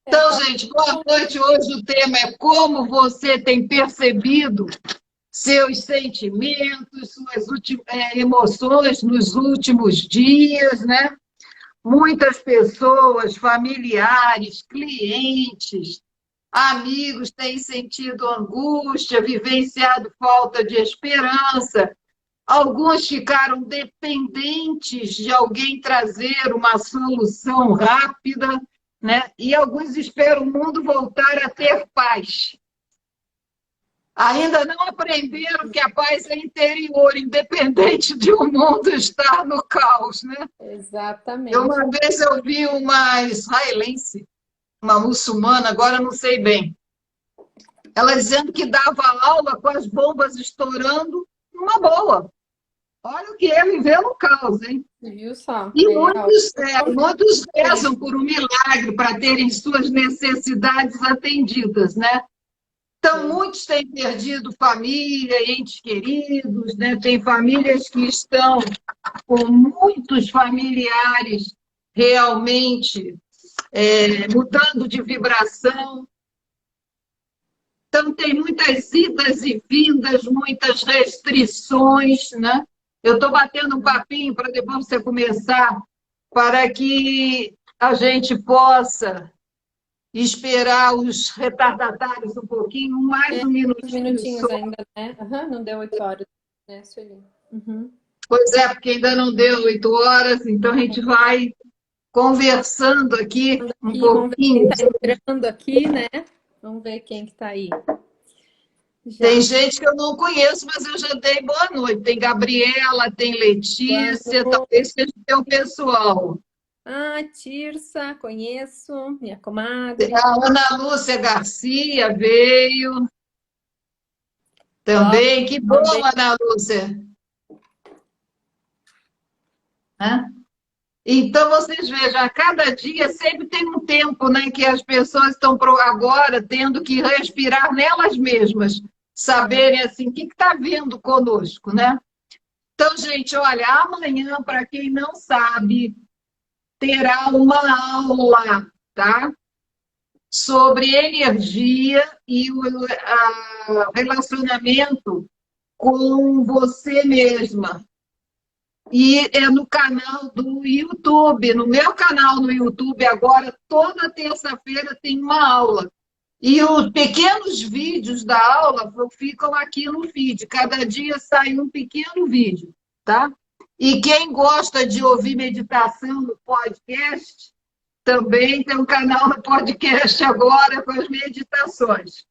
Então, gente, boa noite. Hoje o tema é como você tem percebido seus sentimentos, suas emoções nos últimos dias, né? Muitas pessoas, familiares, clientes, amigos têm sentido angústia, vivenciado falta de esperança. Alguns ficaram dependentes de alguém trazer uma solução rápida, né? E alguns esperam o mundo voltar a ter paz. Ainda não aprenderam que a paz é interior, independente de o mundo estar no caos, né? Exatamente. Uma vez eu vi uma israelense, uma muçulmana, agora não sei bem, ela dizendo que dava aula com as bombas estourando numa boa. Olha o que é viver no caos, hein? Viu só? E É algo muitos rezam diferente. por um milagre para terem suas necessidades atendidas, né? Então, É. muitos têm perdido família, entes queridos, né? Tem famílias que estão com muitos familiares realmente mudando de vibração. Então, tem muitas idas e vindas, muitas restrições, né? Eu estou batendo um papinho para depois você começar, para que a gente possa esperar os retardatários um pouquinho, mais É, um uns minutinho minutinhos só. ainda, né? Aham, não deu 8 horas, né, Sueli? Uhum. Pois é, porque ainda não deu 8 horas, então a gente vai conversando aqui um Aqui, vamos ver quem pouquinho. está entrando aqui, né? Vamos ver quem que tá aí. Tem Já. gente que eu não conheço, mas eu já dei boa noite. Tem Gabriela, tem Boa Letícia, noite. talvez seja o teu pessoal. Ah, Tirsa, conheço, minha comadre. A Ana Lúcia Garcia veio Ó, também. Que bom, também. Ana Lúcia. Né? Então, vocês vejam, a cada dia sempre tem um tempo, né, que as pessoas estão agora tendo que respirar nelas mesmas, Aham. saberem assim, o que está vindo conosco, né? Então, gente, olha, amanhã, para quem não sabe, terá uma aula, tá? Sobre energia e o relacionamento com você mesma. E é no canal do YouTube, no meu canal no YouTube agora, toda terça-feira tem uma aula. E os pequenos vídeos da aula ficam aqui no feed. Cada dia sai um pequeno vídeo, tá? E quem gosta de ouvir meditação no podcast, também tem um canal no podcast agora com as meditações.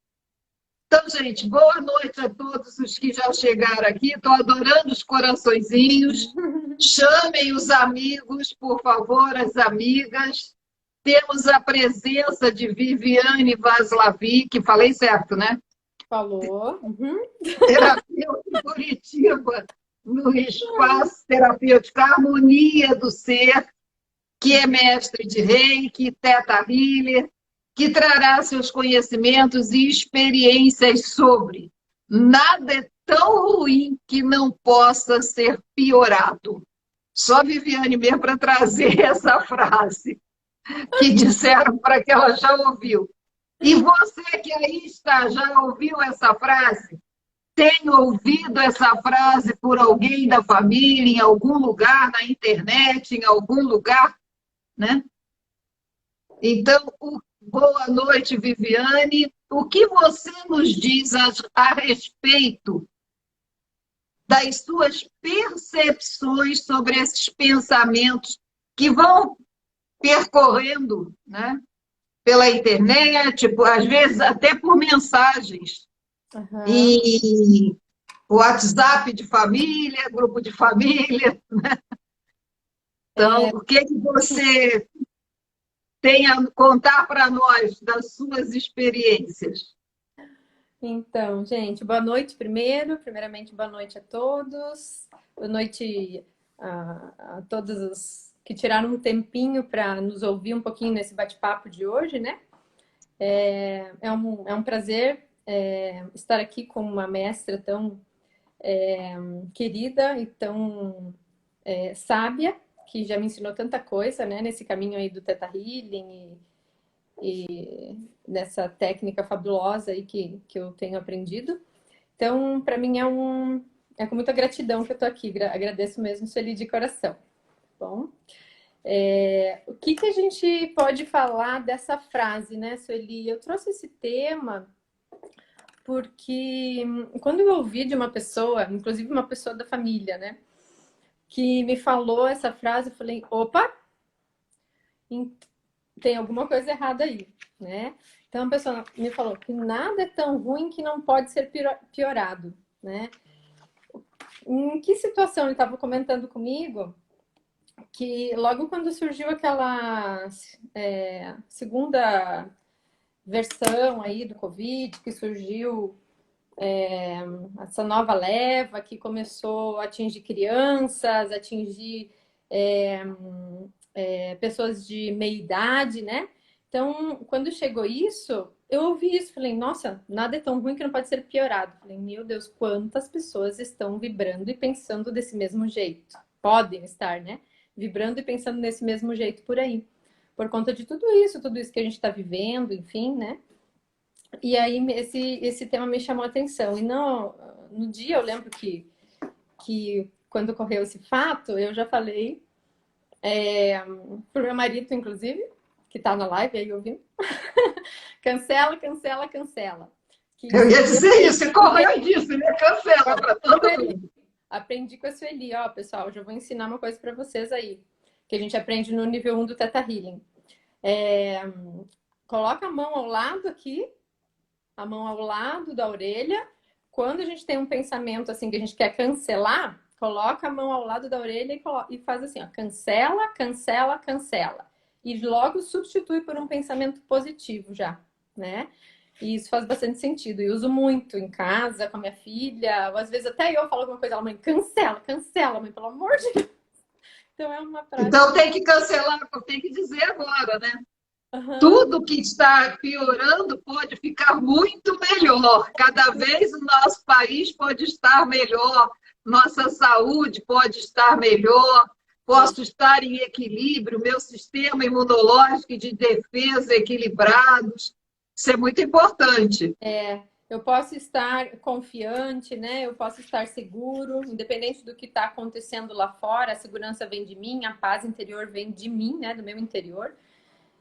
Então, gente, boa noite a todos os que já chegaram aqui. Estou adorando os coraçõezinhos. Chamem os amigos, por favor, as amigas. Temos a presença de Viviane Vaslavic, falei certo, né? Falou. Uhum. Terapeuta em Curitiba, no espaço terapêutico Harmonia do Ser, que é mestre de Reiki, Teta Healer, que trará seus conhecimentos e experiências sobre nada é tão ruim que não possa ser piorado. Só Viviane mesmo para trazer essa frase que disseram para que ela já ouviu. E você que aí está, já ouviu essa frase? Tem ouvido essa frase por alguém da família, em algum lugar, na internet, em algum lugar, né? Então, boa noite, Viviane. O que você nos diz a respeito das suas percepções sobre esses pensamentos que vão percorrendo, né, pela internet, às vezes até por mensagens, Aham. e WhatsApp de família, grupo de família. Então, É, o que você tem a contar para nós das suas experiências? então, gente, boa noite primeiro. Primeiramente, boa noite a todos. Boa noite a todos os que tiraram um tempinho para nos ouvir um pouquinho nesse bate-papo de hoje, né? É um prazer estar aqui com uma mestra tão querida e tão sábia, que já me ensinou tanta coisa, né? Nesse caminho aí do Theta Healing nessa técnica fabulosa aí que eu tenho aprendido. Então, para mim é com muita gratidão que eu estou aqui. Agradeço mesmo, Sueli, de coração. Bom, o que a gente pode falar dessa frase, né, Sueli? Eu trouxe esse tema porque quando eu ouvi de uma pessoa, inclusive uma pessoa da família, né, que me falou essa frase, eu falei, opa, tem alguma coisa errada aí, né? Então a pessoa me falou que nada é tão ruim que não pode ser piorado, né? Em que situação ele estava comentando comigo que logo quando surgiu aquela segunda versão aí do Covid, que surgiu essa nova leva que começou a atingir crianças, atingir pessoas de meia idade, né? Então, quando chegou isso, eu ouvi isso, falei, nossa, nada é tão ruim que não pode ser piorado. Falei, meu Deus, quantas pessoas estão vibrando e pensando desse mesmo jeito? Podem estar, né? Vibrando e pensando desse mesmo jeito por aí. Por conta de tudo isso que a gente está vivendo, enfim, né? E aí esse tema me chamou a atenção. E no dia eu lembro que quando ocorreu esse fato, eu já falei pro meu marido, inclusive, que tá na live aí ouvindo, cancela, cancela, cancela. Eu ia dizer isso, e como eu disse, né? Cancela para todo mundo. Aprendi com a Sueli, ó, pessoal, já vou ensinar uma coisa para vocês aí, que a gente aprende no nível 1 do Theta Healing. Coloca a mão ao lado aqui, a mão ao lado da orelha. Quando a gente tem um pensamento assim que a gente quer cancelar, coloca a mão ao lado da orelha e faz assim, ó, cancela, cancela, cancela. E logo substitui por um pensamento positivo já, né? E isso faz bastante sentido. E uso muito em casa, com a minha filha. Ou às vezes até eu falo alguma coisa, ela, mãe, cancela, cancela, mãe, pelo amor de Deus. Então é uma prática. Então tem que cancelar, tem que dizer agora, né? Tudo que está piorando pode ficar muito melhor. Cada vez o nosso país pode estar melhor, nossa saúde pode estar melhor, posso estar em equilíbrio, meu sistema imunológico e de defesa equilibrados. Isso é muito importante. Eu posso estar confiante, né? Eu posso estar seguro, independente do que está acontecendo lá fora, a segurança vem de mim, a paz interior vem de mim, né? Do meu interior.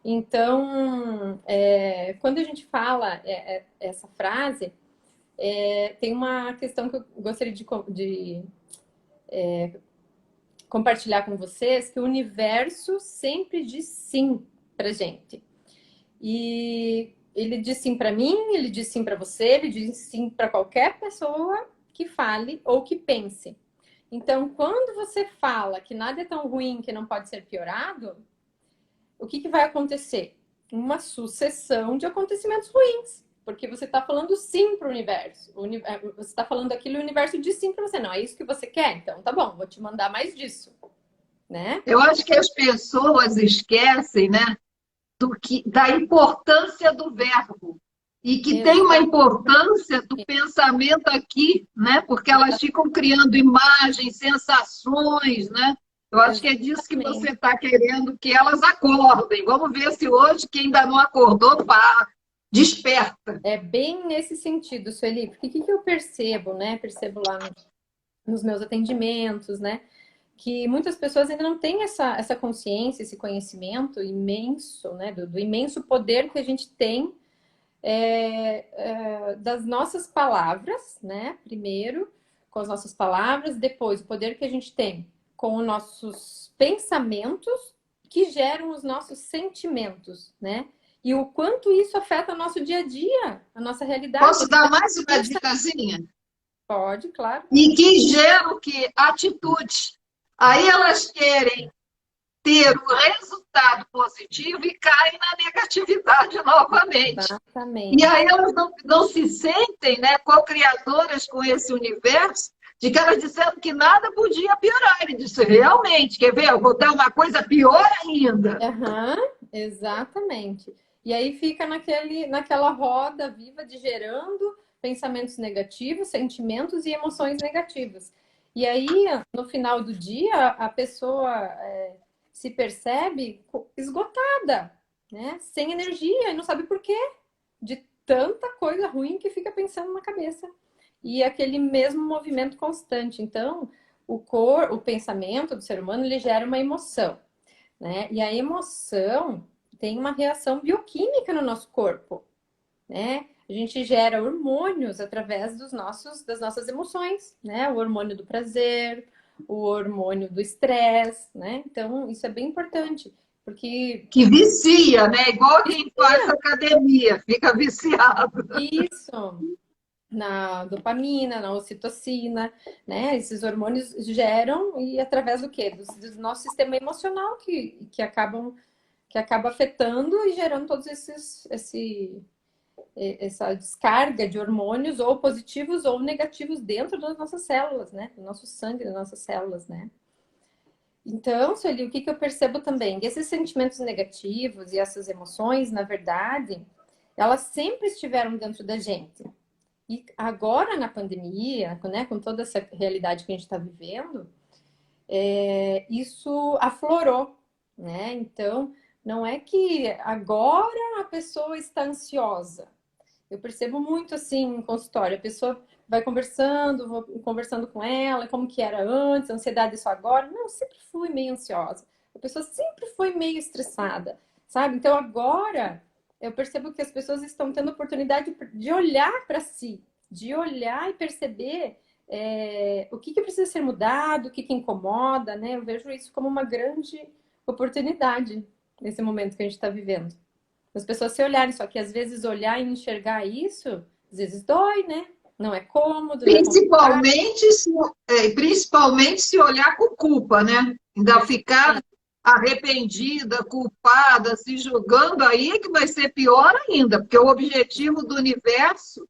Então, quando a gente fala essa frase, tem uma questão que eu gostaria de compartilhar com vocês, que o universo sempre diz sim pra gente. E ele diz sim para mim, ele diz sim para você, ele diz sim para qualquer pessoa que fale ou que pense. Então, quando você fala que nada é tão ruim que não pode ser piorado, o que vai acontecer? Uma sucessão de acontecimentos ruins. Porque você está falando sim para o universo. Você está falando aquilo e o universo diz sim para você. Não, é isso que você quer? Então tá bom, vou te mandar mais disso. Né? Eu acho que as pessoas esquecem, né, da importância do verbo. E que tem uma importância do pensamento aqui, né? Porque elas ficam criando imagens, sensações, né? Eu acho que é disso que você está querendo, que elas acordem. Vamos ver se hoje, quem ainda não acordou, desperta. É bem nesse sentido, Sueli, porque o que eu percebo, né? Percebo lá nos meus atendimentos, né? Que muitas pessoas ainda não têm essa consciência, esse conhecimento imenso, né? Do imenso poder que a gente tem das nossas palavras, né? Primeiro, com as nossas palavras, depois o poder que a gente tem com os nossos pensamentos que geram os nossos sentimentos, né? E o quanto isso afeta o nosso dia a dia, a nossa realidade. Posso dar mais uma dicasinha? Pode, claro. E que gera o quê? Atitude. Aí elas querem ter o resultado positivo e caem na negatividade novamente. Exatamente. E aí elas não se sentem, né, co-criadoras com esse universo, de que elas disseram que nada podia piorar. Ele disse, realmente, quer ver? Eu vou dar uma coisa pior ainda. Exatamente. E aí fica naquela roda viva de gerando pensamentos negativos, sentimentos e emoções negativas. E aí, no final do dia, a pessoa se percebe esgotada, né? Sem energia e não sabe por quê. De tanta coisa ruim que fica pensando na cabeça. E aquele mesmo movimento constante. Então, o pensamento do ser humano, ele gera uma emoção, né? E a emoção tem uma reação bioquímica no nosso corpo, né? A gente gera hormônios através das nossas emoções, né? O hormônio do prazer, o hormônio do estresse, né? Então, isso é bem importante, porque Que vicia, né? Igual quem faz academia, fica viciado. isso, na dopamina, na ocitocina, né? Esses hormônios geram e através do quê? Do nosso sistema emocional que acaba afetando e gerando todos essa descarga de hormônios ou positivos ou negativos dentro das nossas células, né? Do nosso sangue, das nossas células, né? Então, Sueli, o que eu percebo também? Esses sentimentos negativos e essas emoções, na verdade, elas sempre estiveram dentro da gente. E agora, na pandemia, né, com toda essa realidade que a gente está vivendo, isso aflorou, né? Então, não é que agora a pessoa está ansiosa. Eu percebo muito assim em consultório, a pessoa vai conversando, vou conversando com ela, como que era antes, a ansiedade só agora. Não, eu sempre fui meio ansiosa. A pessoa sempre foi meio estressada, sabe? Então agora eu percebo que as pessoas estão tendo oportunidade de olhar para si, de olhar e perceber o que precisa ser mudado, o que incomoda, né? Eu vejo isso como uma grande oportunidade nesse momento que a gente está vivendo. As pessoas se olharem, só que às vezes olhar e enxergar isso, às vezes dói, né? Não é cômodo, não é confortável. Principalmente se olhar com culpa, né? Ainda ficar arrependida, culpada, se julgando, aí é que vai ser pior ainda, porque o objetivo do universo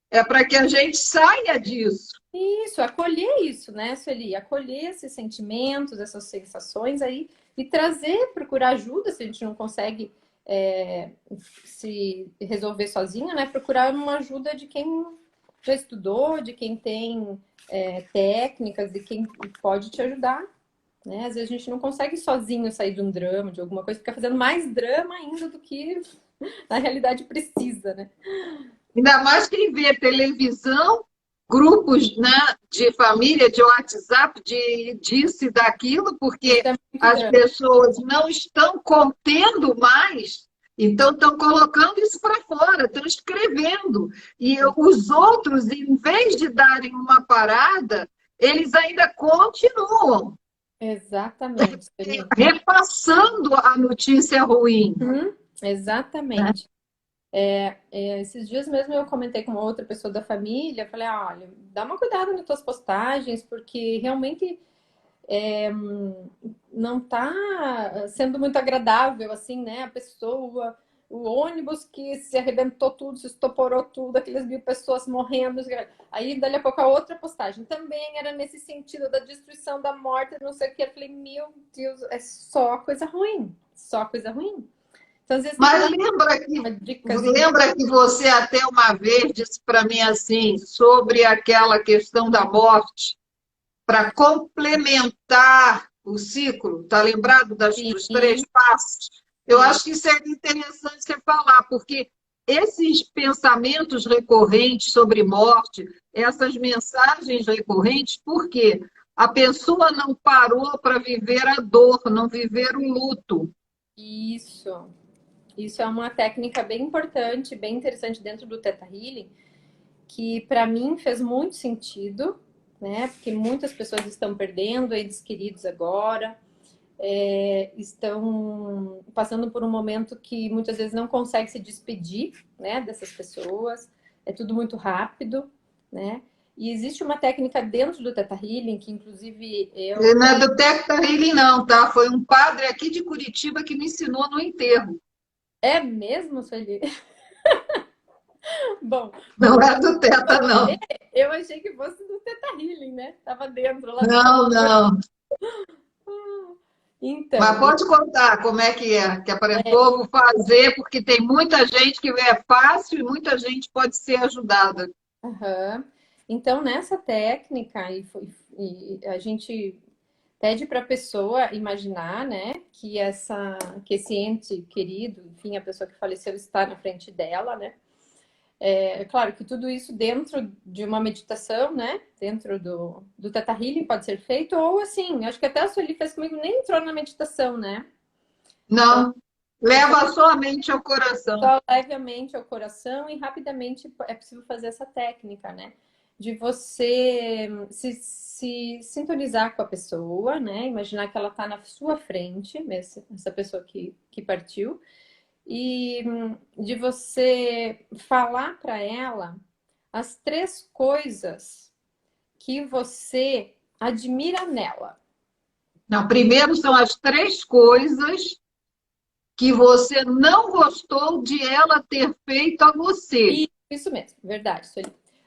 é para que a gente saia disso. Isso, acolher isso, né, Sueli? Acolher esses sentimentos, essas sensações aí e trazer, procurar ajuda se a gente não consegue se resolver sozinho, né? Procurar uma ajuda de quem já estudou, de quem tem técnicas, de quem pode te ajudar, né? Às vezes a gente não consegue sozinho sair de um drama, de alguma coisa, fica fazendo mais drama ainda do que na realidade precisa, né? Ainda mais quem vê televisão, grupos, né, de família, de WhatsApp, disso e daquilo, Isso porque é muito as drama. pessoas não estão contendo mais, então estão colocando isso para fora, estão escrevendo. E os outros, em vez de darem uma parada, eles ainda continuam Exatamente, Sueli. repassando a notícia ruim. Né? Exatamente. Esses dias mesmo eu comentei com uma outra pessoa da família, falei, olha, dá uma cuidado nas tuas postagens, porque realmente não tá sendo muito agradável, assim, né? A pessoa, o ônibus que se arrebentou tudo, se estoporou tudo, aquelas 1.000 pessoas morrendo. Aí, dali a pouco, a outra postagem também era nesse sentido da destruição, da morte, não sei o que. Eu falei, meu Deus, é só coisa ruim, só coisa ruim. Então, às vezes tem que Mas dar uma dicasinha. lembra que você até uma vez disse para mim assim, sobre aquela questão da morte, para complementar o ciclo, está lembrado dos três Sim, passos? Eu sim. acho que seria interessante você falar, porque esses pensamentos recorrentes sobre morte, essas mensagens recorrentes, por quê? A pessoa não parou para viver a dor, não viver o luto. Isso. Isso é uma técnica bem importante, bem interessante dentro do Theta Healing, que para mim fez muito sentido, né? Porque muitas pessoas estão perdendo entes queridos agora, estão passando por um momento que muitas vezes não consegue se despedir, né, dessas pessoas. É tudo muito rápido, né? E existe uma técnica dentro do Theta Healing que, inclusive, Não é do Tecta Healing, não, tá? Foi um padre aqui de Curitiba que me ensinou no enterro. é mesmo, Sueli? Bom, Não é do Teta, não. eu achei que fosse do Theta Healing, né? Tava dentro lá do Não, não. Então, Mas pode contar como que é para o povo fazer, porque tem muita gente que é fácil e muita gente pode ser ajudada. aham. Então nessa técnica, a gente pede para a pessoa imaginar, né, que esse ente querido, enfim, a pessoa que faleceu está na frente dela, né? É claro que tudo isso dentro de uma meditação, né? Dentro do Theta Healing pode ser feito, ou assim, acho que até a Sueli fez comigo, nem entrou na meditação, né? Não, leva somente ao coração. Só levemente ao coração e rapidamente é possível fazer essa técnica, né? De você se sintonizar com a pessoa, né? Imaginar que ela está na sua frente, essa pessoa que partiu, e de você falar para ela as 3 coisas que você admira nela. Não, primeiro são as 3 coisas que você não gostou de ela ter feito a você. Isso mesmo, verdade.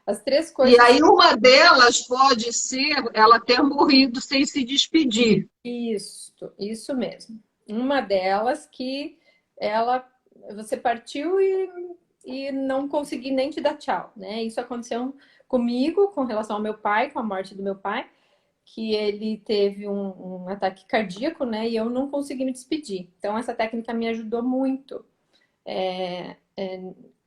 As 3 coisas. E aí uma delas pode ser ela ter morrido sem se despedir. Isso mesmo. Uma delas que você partiu e não consegui nem te dar tchau, né? Isso aconteceu comigo com relação ao meu pai, com a morte do meu pai, que ele teve um ataque cardíaco, né? E eu não consegui me despedir. Então, essa técnica me ajudou muito.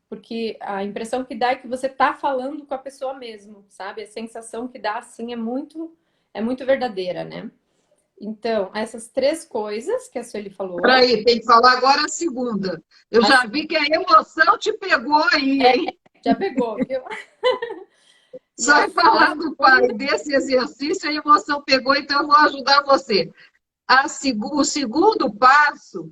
Porque a impressão que dá é que você tá falando com a pessoa mesmo, sabe? A sensação que dá, assim, é muito verdadeira, né? Então, essas 3 coisas que a Sueli falou... Peraí, tem que falar agora a segunda. Eu já vi que a emoção te pegou aí, hein? Já pegou, viu? Só falando, pai, desse exercício, a emoção pegou, então eu vou ajudar você. O segundo passo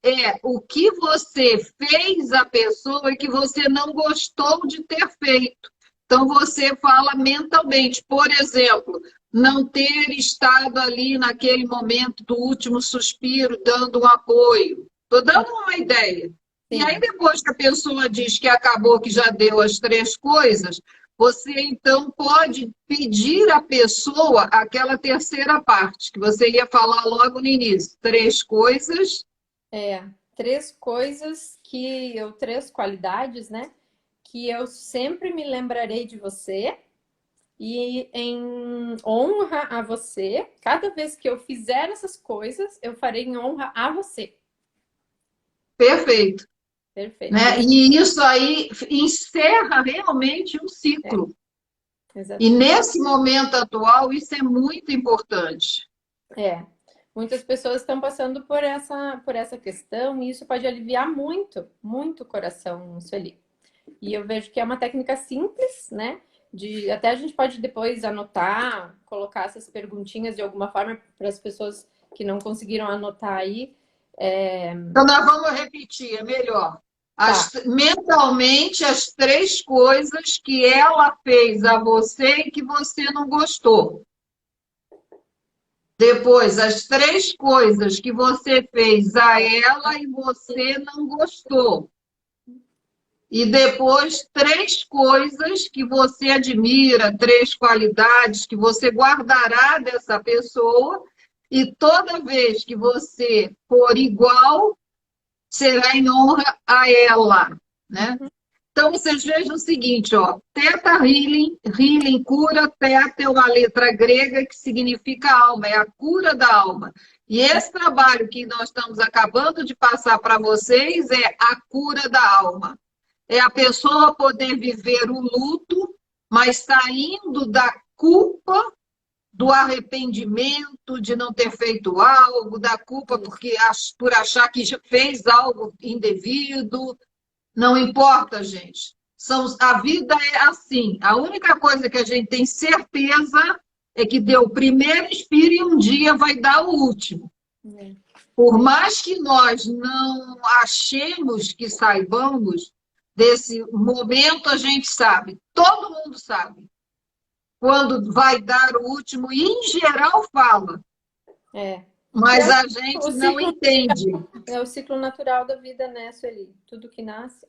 é o que você fez à pessoa e que você não gostou de ter feito. Então, você fala mentalmente, por exemplo, não ter estado ali naquele momento do último suspiro, dando um apoio. Estou dando uma ideia. Sim. E aí, depois que a pessoa diz que acabou, que já deu as 3 coisas, você, então, pode pedir à pessoa aquela terceira parte, que você ia falar logo no início. 3 coisas... 3 coisas 3 qualidades, né? Que eu sempre me lembrarei de você e em honra a você, cada vez que eu fizer essas coisas, eu farei em honra a você. Perfeito. Perfeito. Né? E isso aí encerra realmente um ciclo. E nesse momento atual, isso é muito importante. Muitas pessoas estão passando por essa questão e isso pode aliviar muito, muito o coração, Sueli. E eu vejo que é uma técnica simples, né? Até a gente pode depois anotar, colocar essas perguntinhas de alguma forma para as pessoas que não conseguiram anotar aí. Então, nós vamos repetir, é melhor. Mentalmente, as 3 coisas que ela fez a você e que você não gostou. Depois, as 3 coisas que você fez a ela e você não gostou. E depois, 3 coisas que você admira, 3 qualidades que você guardará dessa pessoa. E toda vez que você for igual, será em honra a ela, né? Então, vocês vejam o seguinte, ó, Theta Healing, Healing cura, Theta é uma letra grega que significa alma, é a cura da alma. E esse trabalho que nós estamos acabando de passar para vocês é a cura da alma. É a pessoa poder viver o luto, mas saindo da culpa, do arrependimento de não ter feito algo, da culpa por achar que fez algo indevido. Não importa, gente. A vida é assim. A única coisa que a gente tem certeza é que deu o primeiro inspiro e um dia vai dar o último. Por mais que nós não achemos que saibamos, desse momento a gente sabe. Todo mundo sabe. Quando vai dar o último, e em geral fala. Mas a gente não entende. É o ciclo natural da vida, né, Sueli? Tudo que nasce.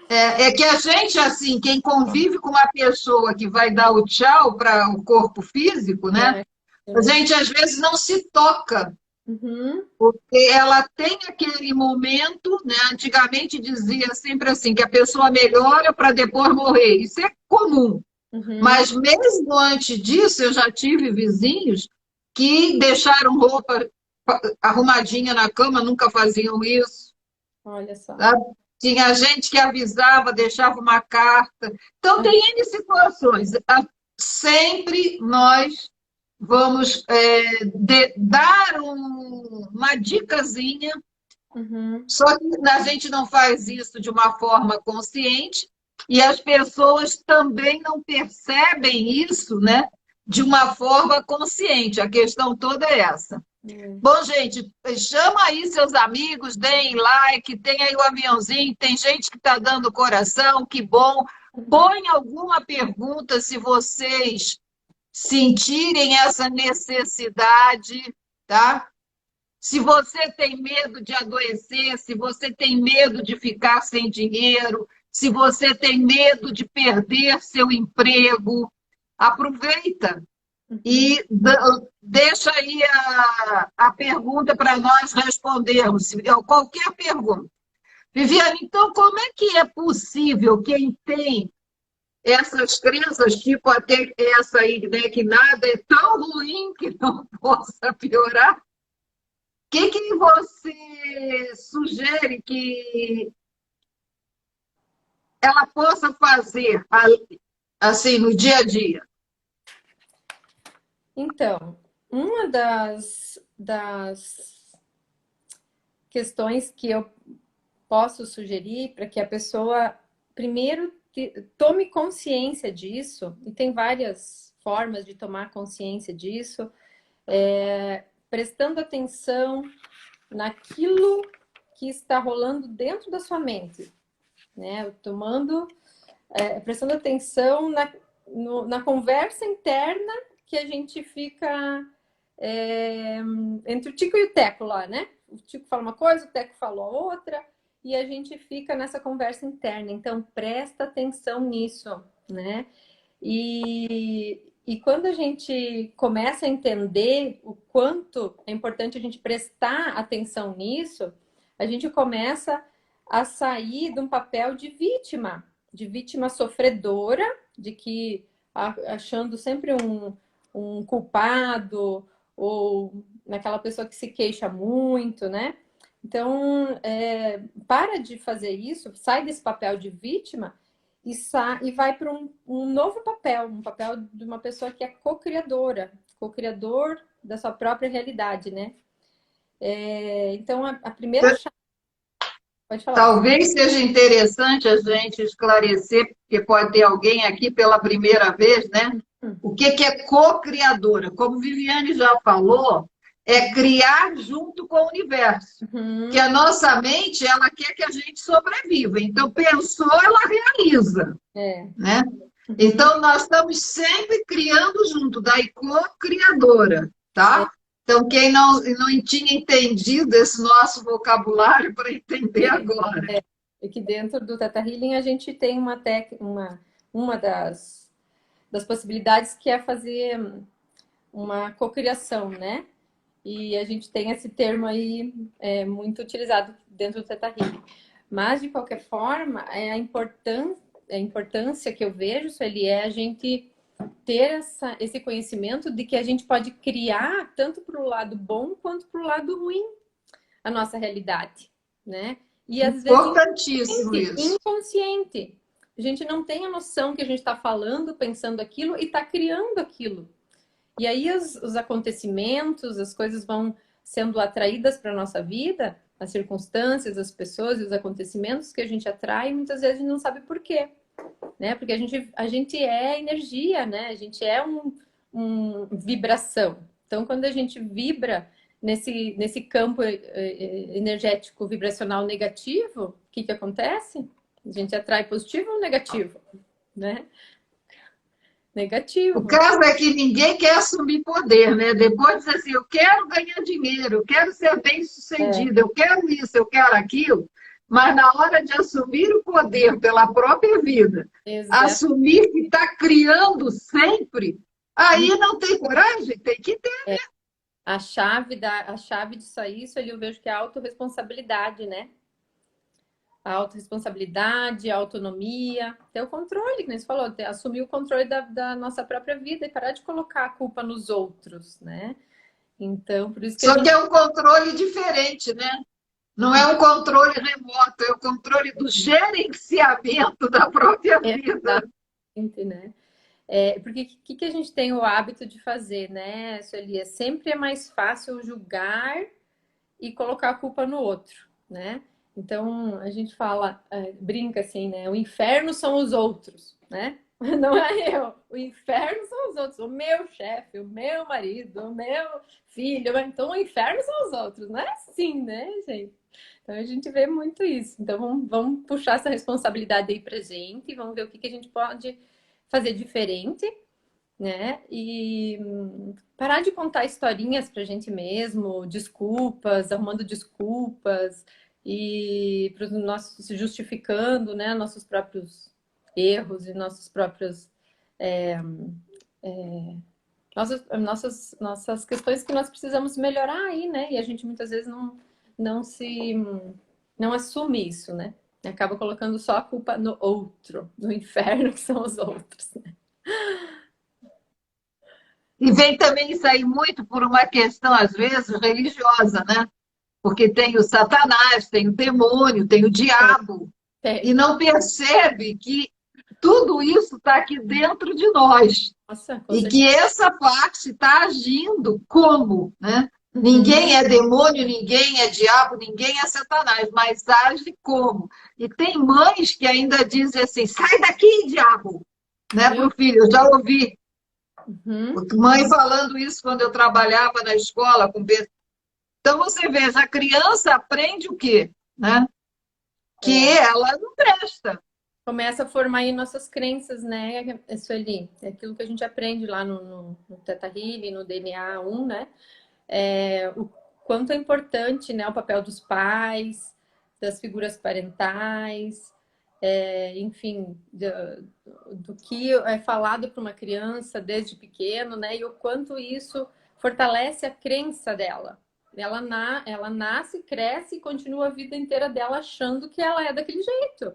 É que a gente, assim, quem convive com uma pessoa que vai dar o tchau para o corpo físico, né? A gente, às vezes, não se toca. Porque ela tem aquele momento, né? Antigamente dizia sempre assim, que a pessoa melhora para depois morrer. Isso é comum. Mas mesmo antes disso, eu já tive vizinhos que deixaram roupa arrumadinha na cama, nunca faziam isso. Olha só. Sabe? Tinha gente que avisava, deixava uma carta. Então, tem N situações. Sempre nós vamos dar uma dicasinha, Uhum. só que a gente não faz isso de uma forma consciente e as pessoas também não percebem isso, né, de uma forma consciente. A questão toda é essa. Bom, gente, chama aí seus amigos, deem like, tem aí o aviãozinho, tem gente que está dando coração, que bom. Põe alguma pergunta se vocês sentirem essa necessidade, tá? Se você tem medo de adoecer, se você tem medo de ficar sem dinheiro, se você tem medo de perder seu emprego, aproveita e deixa aí a pergunta para nós respondermos, qualquer pergunta. Viviane, então, como é que é possível quem tem essas crenças, tipo até essa aí, né, que nada é tão ruim que não possa piorar? O que você sugere que ela possa fazer assim no dia a dia? Então, uma das questões que eu posso sugerir para que a pessoa, primeiro, tome consciência disso, e tem várias formas de tomar consciência disso, prestando atenção naquilo que está rolando dentro da sua mente, né? Prestando atenção na conversa interna que a gente fica entre o Tico e o Teco lá, né? O Tico fala uma coisa, o Teco fala outra, e a gente fica nessa conversa interna. Então, presta atenção nisso, né? E quando a gente começa a entender o quanto é importante a gente prestar atenção nisso, a gente começa a sair de um papel de vítima sofredora, de que achando sempre um culpado ou naquela pessoa que se queixa muito, né? Então, para de fazer isso, sai desse papel de vítima e vai para um novo papel, um papel de uma pessoa que é co-criador da sua própria realidade, né? Então, a primeira chave... Pode falar. Talvez seja interessante a gente esclarecer, porque pode ter alguém aqui pela primeira vez, né? O que é co-criadora? Como Viviane já falou, é criar junto com o universo. Que a nossa mente, ela quer que a gente sobreviva. Então, pensou, ela realiza. Né? Então, nós estamos sempre criando junto, daí co-criadora, tá? Então, quem não tinha entendido esse nosso vocabulário, para entender agora. É que dentro do Theta Healing a gente tem uma das possibilidades que é fazer uma cocriação, né? E a gente tem esse termo aí muito utilizado dentro do Theta Healing. Mas, de qualquer forma, a importância que eu vejo, Sueli, é a gente ter esse conhecimento de que a gente pode criar tanto para o lado bom quanto para o lado ruim a nossa realidade, né? E às Importantíssimo vezes isso. inconsciente. A gente não tem a noção que a gente está falando, pensando aquilo e está criando aquilo. E aí os acontecimentos, as coisas vão sendo atraídas para a nossa vida, as circunstâncias, as pessoas e os acontecimentos que a gente atrai, muitas vezes a gente não sabe por quê. Né? Porque a gente é energia, né? A gente é vibração. Então, quando a gente vibra nesse campo energético vibracional negativo, o que acontece? A gente atrai positivo ou negativo? Né? Negativo. O caso é que ninguém quer assumir poder, né? Depois diz assim, eu quero ganhar dinheiro, eu quero ser bem-sucedido, eu quero isso, eu quero aquilo. Mas na hora de assumir o poder pela própria vida, assumir que está criando sempre, aí não tem coragem, tem que ter, né? A chave disso aí, eu vejo que é a autorresponsabilidade, né? A autorresponsabilidade, a autonomia, ter o controle, como você falou, assumir o controle da nossa própria vida e parar de colocar a culpa nos outros, né? Então, por isso que a Só que gente... é um controle diferente, né? Não é um controle remoto, é o controle do gerenciamento da própria vida. Exatamente, né? Porque o que a gente tem o hábito de fazer, né, Sueli? Sempre é mais fácil julgar e colocar a culpa no outro, né? Então, a gente fala, brinca assim, né? O inferno são os outros, né? Não é eu. O inferno são os outros. O meu chefe, o meu marido, o meu filho. Então, o inferno são os outros. Não é assim, né, gente? Então, a gente vê muito isso. Então, vamos puxar essa responsabilidade aí pra gente. Vamos ver o que a gente pode fazer diferente, né? E parar de contar historinhas pra gente mesmo, desculpas, arrumando desculpas e para os nossos justificando, né, nossos próprios erros e nossos próprios nossas questões que nós precisamos melhorar aí, né? E a gente muitas vezes não se não assume isso, né? Acaba colocando só a culpa no outro, no inferno que são os outros, né? E vem também isso aí muito por uma questão, às vezes, religiosa, né? Porque tem o Satanás, tem o demônio, tem o diabo, e Tem. não percebe que tudo isso está aqui dentro de nós. Nossa, com E que certeza. essa parte está agindo como, né? Uhum. Ninguém é demônio, ninguém é diabo, ninguém é Satanás, mas age como? E tem mães que ainda dizem assim, sai daqui, diabo, né, para Meu o filho. Eu já ouvi Uhum. mãe falando isso quando eu trabalhava na escola com então você veja, a criança aprende o quê? Né? Que É. ela não presta. Começa a formar aí nossas crenças, né, Sueli? É aquilo que a gente aprende lá no Theta Healing, no DNA 1, né? O quanto é importante, né, o papel dos pais, das figuras parentais, enfim, do que é falado para uma criança desde pequeno, né? E o quanto isso fortalece a crença dela. Ela nasce, cresce e continua a vida inteira dela achando que ela é daquele jeito,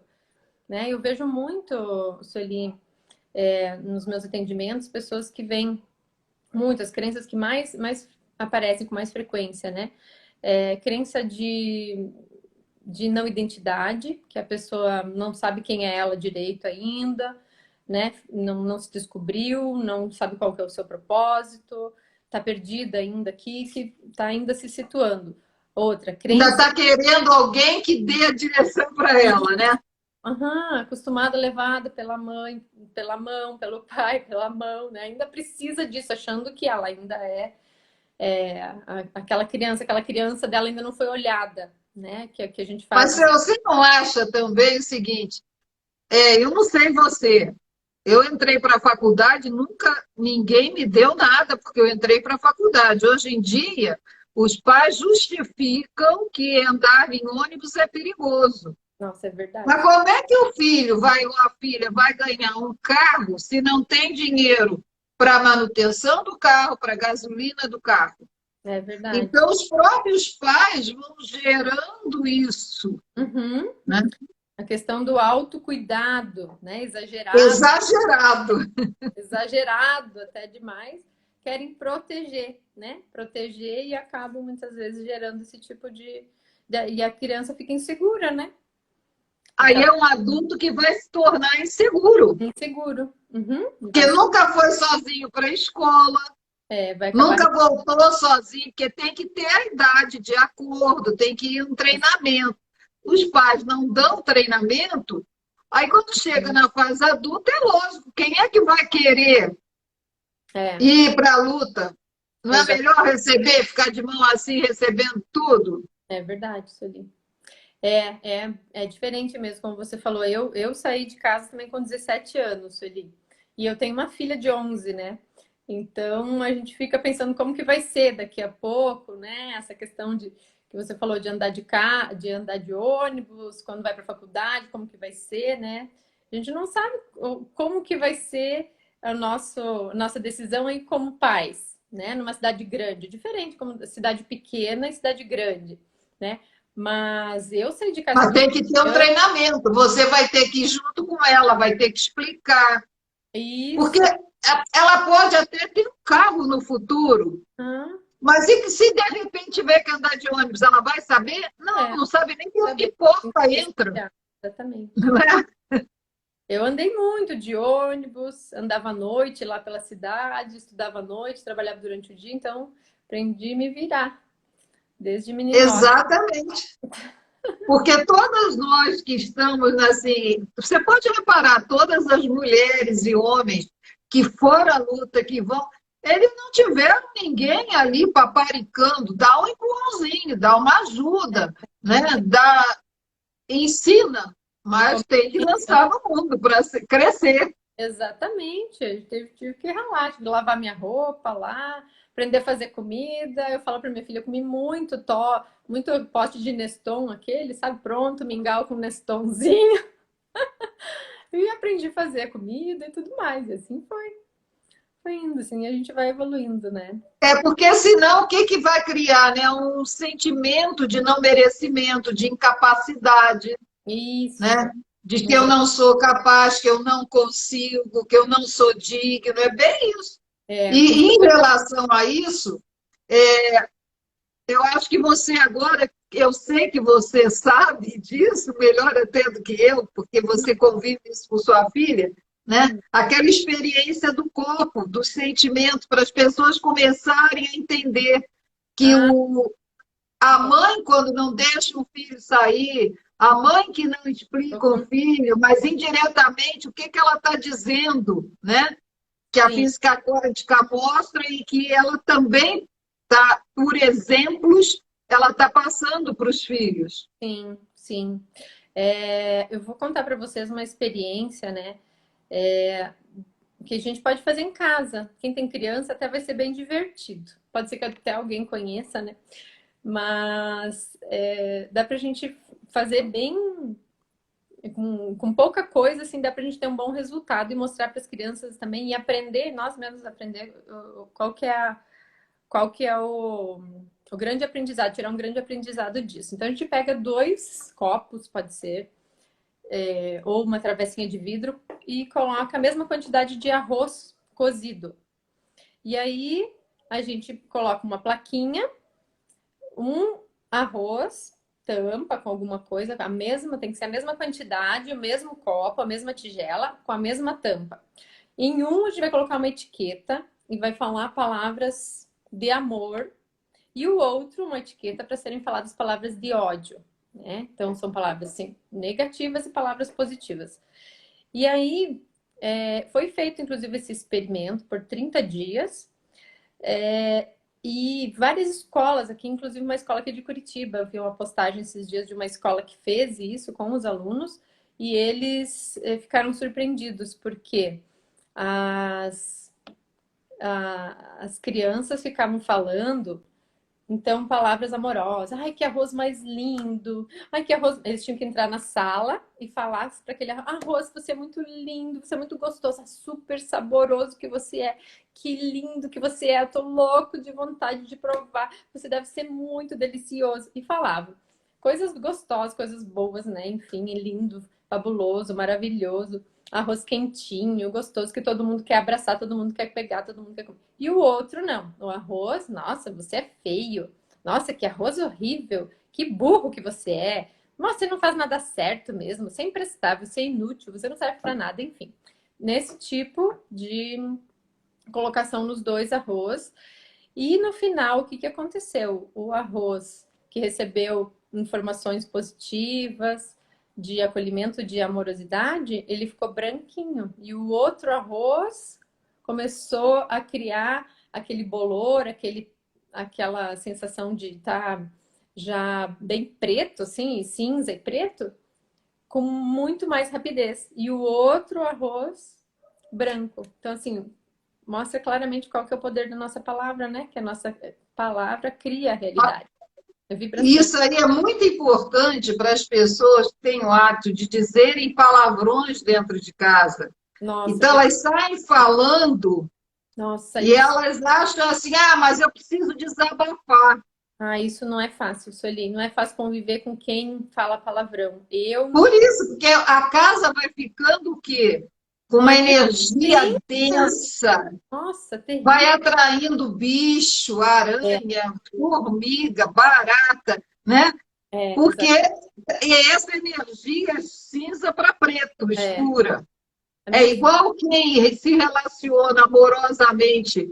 né? Eu vejo muito, Sueli, nos meus atendimentos, pessoas que vêm, muitas crenças que mais aparecem com mais frequência, né? Crença de não identidade, que a pessoa não sabe quem é ela direito ainda, né? Não se descobriu, não sabe qual que é o seu propósito, está perdida ainda aqui, que está ainda se situando. Outra, Ainda crença. está querendo alguém que dê a direção para ela, né? Acostumada, levada pela mãe, pela mão, pelo pai, pela mão, né? Ainda precisa disso, achando que ela ainda aquela criança dela ainda não foi olhada, né? Que a gente Mas faz. você não acha também o seguinte, eu não sei você, eu entrei para a faculdade, nunca ninguém me deu nada, porque eu entrei para a faculdade. Hoje em dia, os pais justificam que andar em ônibus é perigoso. Nossa, é verdade. Mas como é que o filho vai ou a filha vai ganhar um carro se não tem dinheiro para a manutenção do carro, para a gasolina do carro? É verdade. Então, os próprios pais vão gerando isso, Uhum. né? A questão do autocuidado, né? Exagerado. Exagerado até demais, querem proteger, né? Proteger e acabam muitas vezes gerando esse tipo e a criança fica insegura, né? Aí Aquela é um adulto que vai se tornar inseguro, inseguro. Uhum. porque nunca foi sozinho para a escola, Vai acabar. nunca voltou sozinho, porque tem que ter a idade de acordo, tem que ir um treinamento. Os pais não dão treinamento, aí quando chega na fase adulta, é lógico, quem é que vai querer É, ir para a luta? Não é exato. melhor receber, ficar de mão assim, recebendo tudo? É verdade, Sueli. É diferente mesmo, como você falou. Eu saí de casa também com 17 anos, Sueli. E eu tenho uma filha de 11, né? Então a gente fica pensando como que vai ser daqui a pouco, né? Essa questão de que você falou de andar de carro, de andar de ônibus, quando vai para a faculdade, como que vai ser, né? A gente não sabe como que vai ser a nossa decisão aí como pais, né? Numa cidade grande, diferente como cidade pequena e cidade grande, né? Mas eu saí de casa Mas com tem que ter um treinamento. Você vai ter que ir junto com ela, vai ter que explicar. Porque isso. ela pode até ter um carro no futuro, Mas e que se de repente tiver que andar de ônibus, ela vai saber? Não, É, não sabe nem por que saber. porta entra. Exatamente. Não é? Eu andei muito de ônibus, andava à noite lá pela cidade, estudava à noite, trabalhava durante o dia, então aprendi a me virar desde meninoca. Exatamente. Porque todas nós que estamos assim, você pode reparar, todas as mulheres e homens que foram à luta, que vão, eles não tiveram ninguém ali paparicando, dá um empurrãozinho, dá uma ajuda, né? Ensina, No mas começo, tem que lançar no mundo para crescer. exatamente, eu tive que ralar, tive que lavar minha roupa lá, aprender a fazer comida. Eu falo para minha filha, eu comi muito pote de Neston, aquele, sabe, pronto, mingau com Nestonzinho, e aprendi a fazer a comida e tudo mais. E assim foi indo, assim, a gente vai evoluindo, né? É porque senão o que, que vai criar, né? Um sentimento de não merecimento, de incapacidade, Isso, né? De que eu exato. não sou capaz, que eu não consigo, que eu não sou digno, é bem isso. É, E em relação a isso, eu acho que você agora, eu sei que você sabe disso, melhor até do que eu, porque você convive isso com sua filha, né? Aquela experiência do corpo, do sentimento, para as pessoas começarem a entender que ah, a mãe, quando não deixa o filho sair, a mãe que não explica o filho, mas indiretamente o que, que ela está dizendo, né? Que a sim, física quântica mostra e que ela também está, por exemplos, ela está passando para os filhos. sim, sim. É, eu vou contar para vocês uma experiência, né? É, que a gente pode fazer em casa. Quem tem criança até vai ser bem divertido. Pode ser que até alguém conheça, né? Mas dá pra gente fazer bem com pouca coisa, assim, dá pra gente ter um bom resultado e mostrar para as crianças também e aprender, nós mesmos aprender qual que é o grande aprendizado, tirar um grande aprendizado disso. Então a gente pega 2 copos, pode ser, ou uma travessinha de vidro e coloca a mesma quantidade de arroz cozido. E aí a gente coloca uma plaquinha, um arroz, tampa com alguma coisa, a mesma, tem que ser a mesma quantidade, o mesmo copo, a mesma tigela, com a mesma tampa. Em um, a gente vai colocar uma etiqueta e vai falar palavras de amor, e o outro, uma etiqueta para serem faladas palavras de ódio. Né? Então, são palavras assim, negativas e palavras positivas. E aí, foi feito, inclusive, esse experimento por 30 dias. E várias escolas aqui, inclusive uma escola aqui de Curitiba, eu vi uma postagem esses dias de uma escola que fez isso com os alunos e eles ficaram surpreendidos porque as, as crianças ficavam falando então, palavras amorosas. Ai, que arroz mais lindo. Ai, que arroz. Eles tinham que entrar na sala e falar para aquele arroz: você é muito lindo, você é muito gostoso, é super saboroso que você é. Que lindo que você é. Eu tô louco de vontade de provar. Você deve ser muito delicioso. E falava coisas gostosas, coisas boas, né? Enfim, é lindo, fabuloso, maravilhoso. Arroz quentinho, gostoso, que todo mundo quer abraçar, todo mundo quer pegar, todo mundo quer comer. E o outro não. O arroz, nossa, você é feio. Nossa, que arroz horrível. Que burro que você é. Nossa, você não faz nada certo mesmo. Você é imprestável, você é inútil, você não serve para nada, enfim. Nesse tipo de colocação nos 2 arroz. E no final, o que que aconteceu? O arroz que recebeu informações positivas, de acolhimento, de amorosidade, ele ficou branquinho. E o outro arroz começou a criar aquele bolor, aquela sensação de estar já bem preto, assim, cinza e preto, com muito mais rapidez. E o outro arroz branco. Então, assim, mostra claramente qual que é o poder da nossa palavra, né? Que a nossa palavra cria a realidade. A E vibração. isso aí é muito importante para as pessoas que têm o hábito de dizerem palavrões dentro de casa. Nossa, Então, elas saem falando nossa, e isso. elas acham assim: ah, mas eu preciso desabafar. Ah, isso não é fácil, Sueli. Não é fácil conviver com quem fala palavrão. Eu, Por isso, porque a casa vai ficando o quê? com uma energia densa. Nossa, terrível. Vai atraindo bicho, aranha, formiga, barata, né? Porque essa energia é cinza para preto, escura. É igual quem se relaciona amorosamente,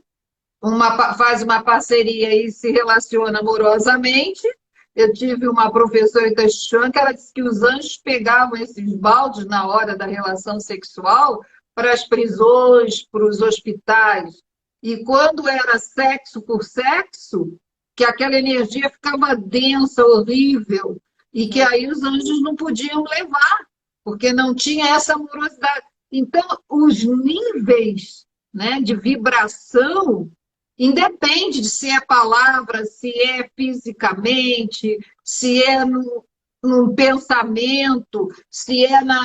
faz uma parceria e se relaciona amorosamente. Eu tive uma professora em Taichuan que ela disse que os anjos pegavam esses baldes na hora da relação sexual para as prisões, para os hospitais. E quando era sexo por sexo, que aquela energia ficava densa, horrível, e que aí os anjos não podiam levar, porque não tinha essa amorosidade. Então, os níveis, né, de vibração independe de se é palavra, se é fisicamente, se é num pensamento, se é na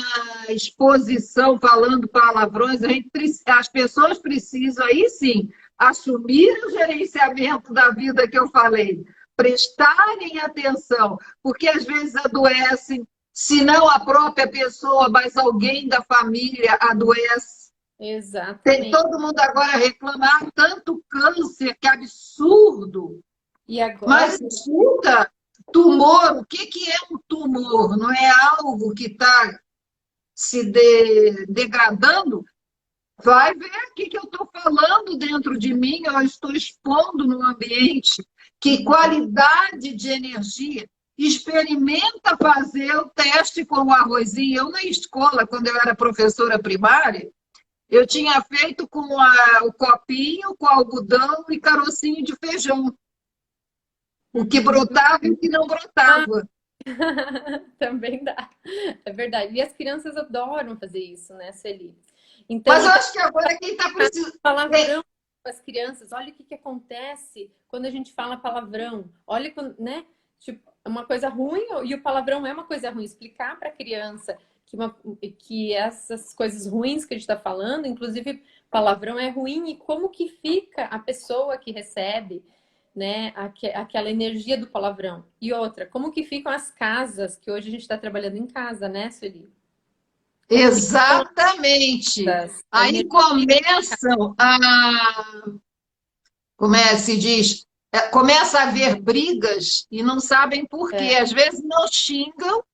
exposição falando palavrões. As pessoas precisam, aí sim, assumir o gerenciamento da vida que eu falei, prestarem atenção, porque às vezes adoecem, se não a própria pessoa, mas alguém da família adoece. Exatamente. Tem todo mundo agora reclamar tanto câncer, que absurdo. E agora... Mas escuta, tumor, o que é um tumor? Não é algo que está se degradando? Vai ver o que eu estou falando dentro de mim, eu estou expondo no ambiente. Que qualidade de energia. Experimenta fazer o teste com o arrozinho. Eu, na escola, quando eu era professora primária, eu tinha feito com o copinho, com algodão e carocinho de feijão. O que brotava e o que não brotava. Também dá. É verdade. E as crianças adoram fazer isso, né, Sueli? Então, mas eu acho que agora quem está precisando... Palavrão com as crianças. Olha o que acontece quando a gente fala palavrão. Olha, né? Tipo, uma coisa ruim, e o palavrão é uma coisa ruim. Explicar para a criança que essas coisas ruins que a gente está falando, inclusive palavrão é ruim, e como que fica a pessoa que recebe, né, aquela energia do palavrão. E outra, como que ficam as casas, que hoje a gente está trabalhando em casa, né, Sueli? Exatamente. Aí começam como se diz? Começa a haver brigas e não sabem por quê. Às vezes não xingam,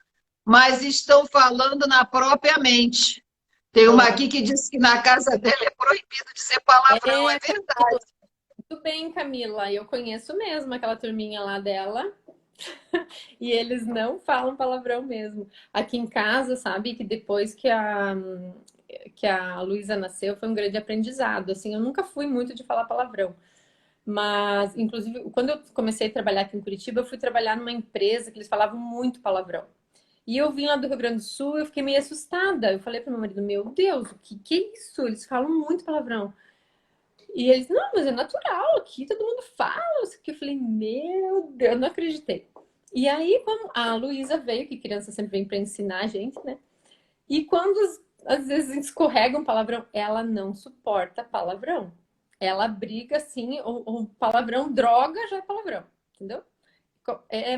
mas estão falando na própria mente. Tem uma aqui que disse que na casa dela é proibido dizer palavrão, é verdade. Muito bem, Camila, eu conheço mesmo aquela turminha lá dela. E eles não falam palavrão mesmo. Aqui em casa, sabe, que depois que a Luísa nasceu, foi um grande aprendizado. Assim, eu nunca fui muito de falar palavrão. Mas, inclusive, quando eu comecei a trabalhar aqui em Curitiba, eu fui trabalhar numa empresa que eles falavam muito palavrão. E eu vim lá do Rio Grande do Sul, eu fiquei meio assustada. Eu falei para meu marido, meu Deus, o que é isso? Eles falam muito palavrão. E eles, não, mas é natural, aqui todo mundo fala. Eu falei, meu Deus, eu não acreditei. E aí, quando a Luísa veio, que criança sempre vem para ensinar a gente, né? E quando às vezes escorrega um palavrão, ela não suporta palavrão. Ela briga assim, o palavrão, droga já é palavrão, entendeu? É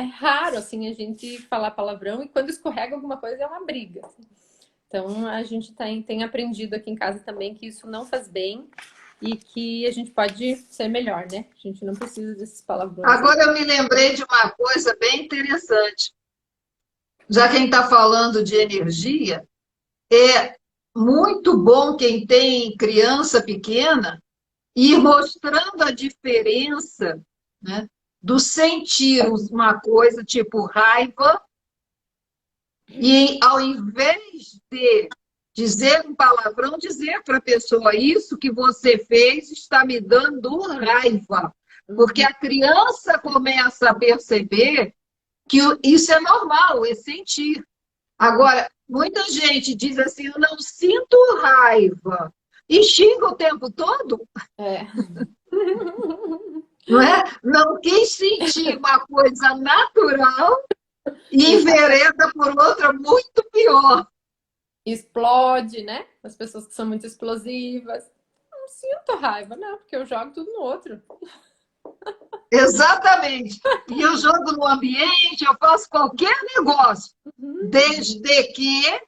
raro assim a gente falar palavrão, e quando escorrega alguma coisa é uma briga. Assim. Então a gente tem aprendido aqui em casa também que isso não faz bem e que a gente pode ser melhor, né? A gente não precisa desses palavrões. Agora eu me lembrei de uma coisa bem interessante. Já quem está falando de energia, é muito bom quem tem criança pequena ir mostrando a diferença, né, do sentir uma coisa tipo raiva, e ao invés de dizer um palavrão, dizer para a pessoa: isso que você fez está me dando raiva. Porque a criança começa a perceber que isso é normal, é sentir. Agora, muita gente diz assim: eu não sinto raiva, e xinga o tempo todo. Não é? Não quis sentir uma coisa natural e envereda por outra muito pior. Explode, né? As pessoas que são muito explosivas. Não sinto raiva, não, porque eu jogo tudo no outro. Exatamente. E eu jogo no ambiente, eu faço qualquer negócio, desde que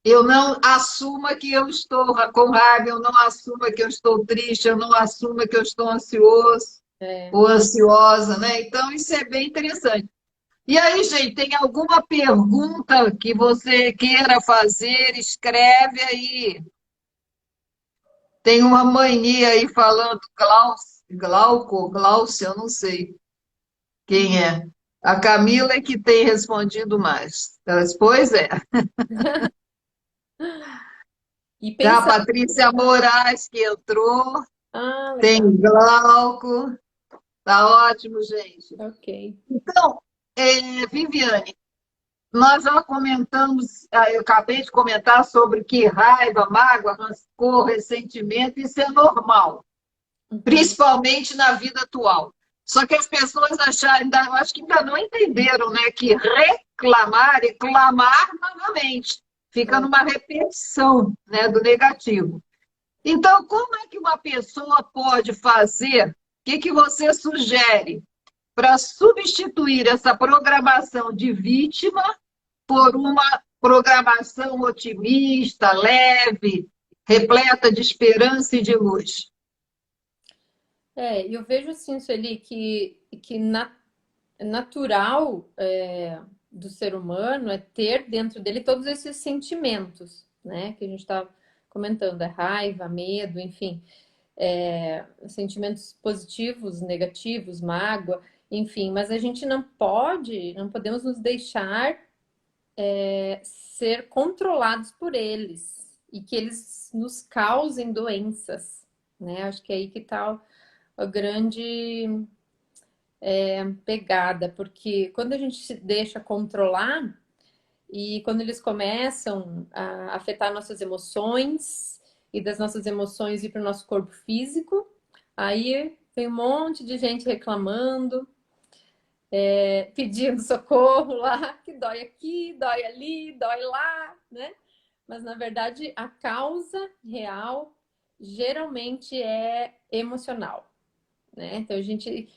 Eu não assuma que eu estou com raiva, eu não assuma que eu estou triste, eu não assuma que eu estou ansioso É. ou ansiosa, né? Então, isso é bem interessante. E aí, gente, tem alguma pergunta que você queira fazer? Escreve aí. Tem uma mania aí falando Glaucio, eu não sei quem é. A Camila é que tem respondido mais. Pois é. E Já a pensando. Patrícia Moraes que entrou, Ah, tem legal. Glauco. Tá ótimo, gente. Ok. Então, Viviane, nós já comentamos, eu acabei de comentar sobre que raiva, mágoa, rancor, ressentimento, isso é normal, Uhum. principalmente na vida atual. Só que as pessoas acharam, eu acho que ainda não entenderam, né, que reclamar e clamar novamente fica É. numa repetição, né, do negativo. Então, como é que uma pessoa pode fazer? O que você sugere para substituir essa programação de vítima por uma programação otimista, leve, repleta de esperança e de luz? Eu vejo assim, Sueli, que natural do ser humano é ter dentro dele todos esses sentimentos, né? Que a gente está comentando, é raiva, medo, enfim, sentimentos positivos, negativos, mágoa, enfim, mas a gente não podemos nos deixar ser controlados por eles e que eles nos causem doenças, né? Acho que é aí que está a grande pegada, porque quando a gente se deixa controlar e quando eles começam a afetar nossas emoções e das nossas emoções ir para o nosso corpo físico, aí tem um monte de gente reclamando, pedindo socorro lá, que dói aqui, dói ali, dói lá, né? Mas na verdade a causa real geralmente é emocional, né? Então a gente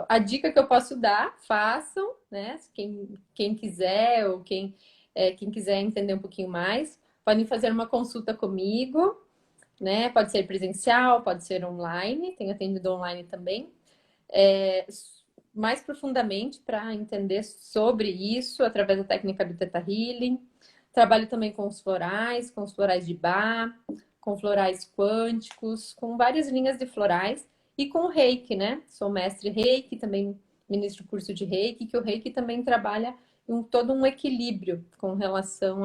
a dica que eu posso dar, façam, né? Quem quiser ou quem quiser entender um pouquinho mais, podem fazer uma consulta comigo, né? Pode ser presencial, pode ser online, tenho atendido online também. É, mais profundamente para entender sobre isso através da técnica do Theta Healing. Trabalho também com os florais de Bach, com florais quânticos, com várias linhas de florais e com o Reiki, né? Sou mestre Reiki, também ministro curso de Reiki, que o Reiki também trabalha em todo um equilíbrio com relação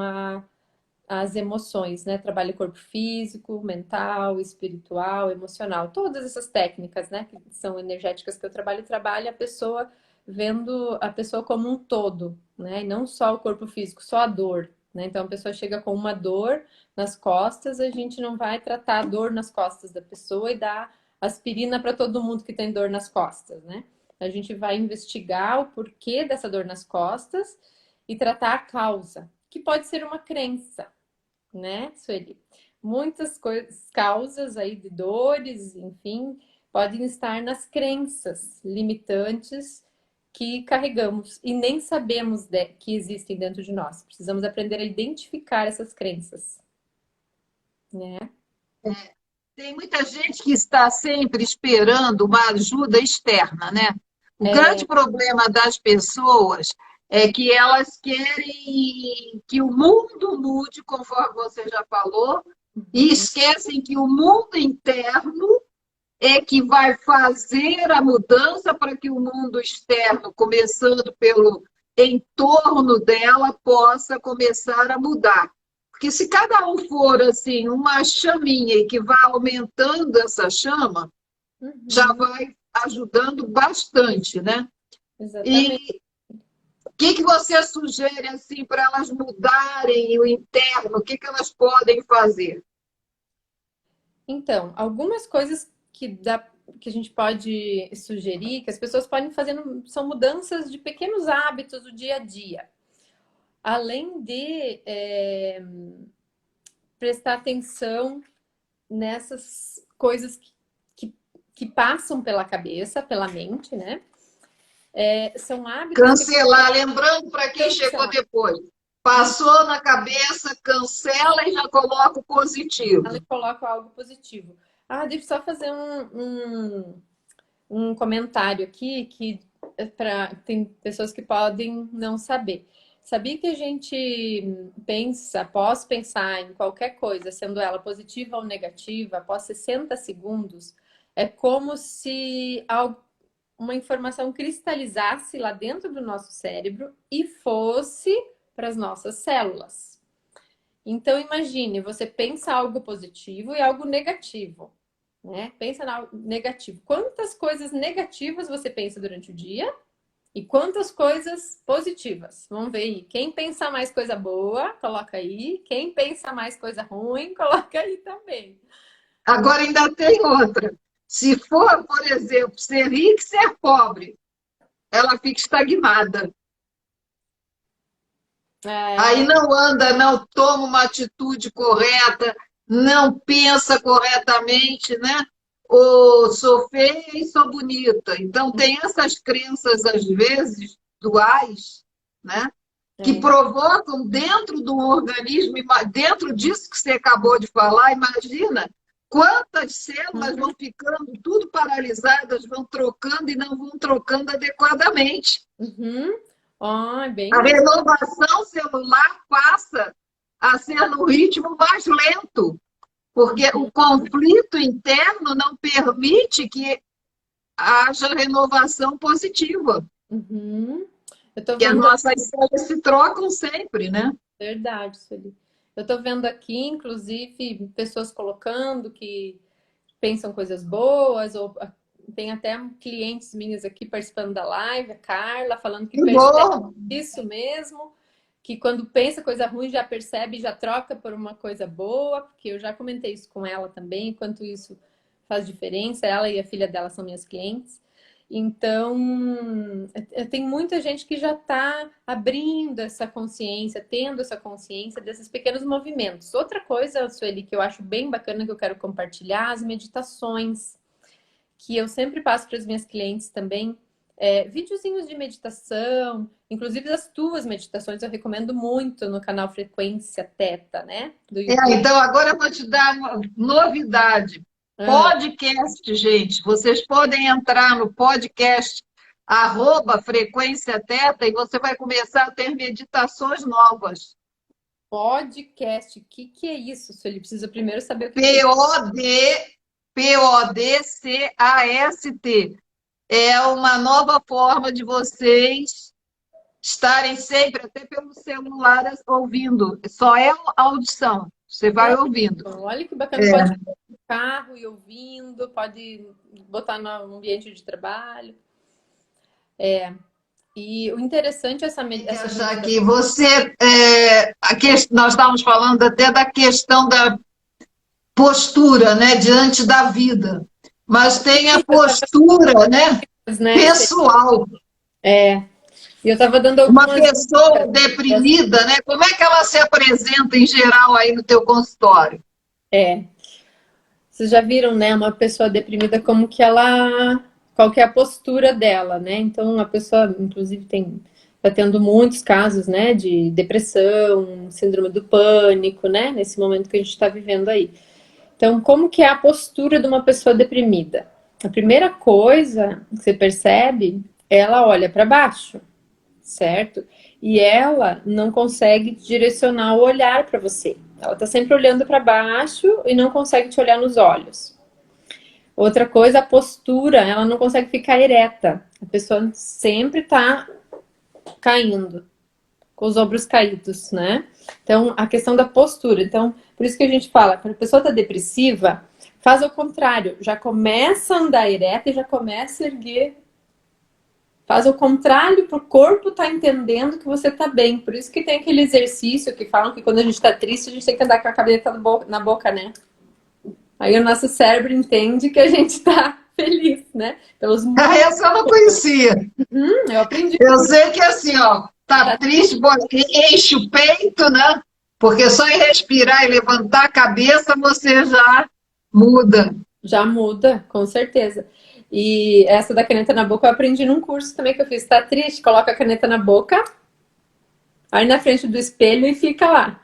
às emoções, né? Trabalha o corpo físico, mental, espiritual, emocional, todas essas técnicas, né? Que são energéticas que eu trabalho a pessoa vendo a pessoa como um todo, né? E não só o corpo físico, só a dor, né? Então a pessoa chega com uma dor nas costas, a gente não vai tratar a dor nas costas da pessoa e dar aspirina para todo mundo que tem dor nas costas, né? A gente vai investigar o porquê dessa dor nas costas e tratar a causa, que pode ser uma crença, né, Sueli? Muitas coisas, causas aí de dores, enfim, podem estar nas crenças limitantes que carregamos e nem sabemos que existem dentro de nós. Precisamos aprender a identificar essas crenças, né? Tem muita gente que está sempre esperando uma ajuda externa, né? O grande problema das pessoas é que elas querem que o mundo mude, conforme você já falou, e esquecem que o mundo interno é que vai fazer a mudança para que o mundo externo, começando pelo entorno dela, possa começar a mudar. Porque se cada um for assim, uma chaminha e que vá aumentando essa chama, já Uhum, vai ajudando bastante, né? exatamente. E o que você sugere assim para elas mudarem o interno? O que elas podem fazer? Então, algumas coisas que a gente pode sugerir, que as pessoas podem fazer, são mudanças de pequenos hábitos do dia a dia. Além de prestar atenção nessas coisas que, que passam pela cabeça, pela mente, né? São hábitos que Cancelar, lembrando para quem chegou cancelar. depois. Passou na cabeça, cancela e já coloca o positivo. Ela coloca algo positivo. Ah, deixa eu só fazer um comentário aqui que tem pessoas que podem não saber. Sabia que a gente pensa, após pensar em qualquer coisa, sendo ela positiva ou negativa, após 60 segundos, é como se uma informação cristalizasse lá dentro do nosso cérebro e fosse para as nossas células. Então, imagine, você pensa algo positivo e algo negativo, né? Pensa no negativo. Quantas coisas negativas você pensa durante o dia e quantas coisas positivas? Vamos ver aí. Quem pensa mais coisa boa, coloca aí. Quem pensa mais coisa ruim, coloca aí também. Agora ainda tem outra. Se for, por exemplo, ser rico e ser pobre, ela fica estagnada. Aí não anda, não toma uma atitude correta, não pensa corretamente, né? Ou sou feia e sou bonita. Então, tem essas crenças, às vezes, duais, né? Que provocam dentro do organismo, dentro disso que você acabou de falar, imagina quantas células vão ficando tudo paralisadas, vão trocando e não vão trocando adequadamente. A renovação celular passa a ser no ritmo mais lento, porque o conflito interno não permite que haja renovação positiva. E as nossas células se trocam sempre, né? Verdade, Sueli. Eu estou vendo aqui, inclusive, pessoas colocando que pensam coisas boas, ou tem até clientes minhas aqui participando da live, a Carla, falando que percebe isso mesmo, que quando pensa coisa ruim já percebe e já troca por uma coisa boa, porque eu já comentei isso com ela também, quanto isso faz diferença. Ela e a filha dela são minhas clientes. Então, tem muita gente que já está abrindo essa consciência, tendo essa consciência desses pequenos movimentos. Outra coisa, Sueli, que eu acho bem bacana, que eu quero compartilhar, as meditações, que eu sempre passo para as minhas clientes também, videozinhos de meditação, inclusive as tuas meditações eu recomendo muito no canal Frequência Theta, né? Do YouTube. Então, agora eu vou te dar uma novidade. Podcast, gente. Vocês podem entrar no podcast @Frequência Theta e você vai começar a ter meditações novas. Podcast, o que é isso, Sueli? Precisa primeiro saber o que é. Podcast. É uma nova forma de vocês estarem sempre, até pelo celular, ouvindo. Só é audição. Você vai ouvindo. Olha que bacana. Pode ir no carro e ouvindo, pode botar no ambiente de trabalho. E o interessante é essa meditação. Que você, nós estávamos falando até da questão da postura, né, diante da vida. Mas tem a postura, né, pessoal. E eu estava dando uma pessoa deprimida, né? Como é que ela se apresenta em geral aí no teu consultório? Vocês já viram, né? Uma pessoa deprimida, como que ela... Qual que é a postura dela, né? Então, a pessoa, inclusive, tá tendo muitos casos, né? De depressão, síndrome do pânico, né? Nesse momento que a gente está vivendo aí. Então, como que é a postura de uma pessoa deprimida? A primeira coisa que você percebe, ela olha para baixo, certo? E ela não consegue direcionar o olhar para você. Ela está sempre olhando para baixo e não consegue te olhar nos olhos. Outra coisa, a postura, ela não consegue ficar ereta. A pessoa sempre está caindo, com os ombros caídos, né? Então, a questão da postura. Então, por isso que a gente fala, quando a pessoa está depressiva, faz o contrário. Já começa a andar ereta e já começa a erguer. Faz o contrário para o corpo estar entendendo que você está bem. Por isso que tem aquele exercício que falam que quando a gente está triste, a gente tem que andar com a cabeça na boca, né? Aí o nosso cérebro entende que a gente está feliz, né? Essa eu não conhecia. Eu aprendi. Eu sei que assim, ó, tá triste, enche o peito, né? Porque só em respirar e levantar a cabeça você já muda. Já muda, com certeza. E essa da caneta na boca eu aprendi num curso também que eu fiz. Tá triste? Coloca a caneta na boca Aí na frente do espelho e fica lá.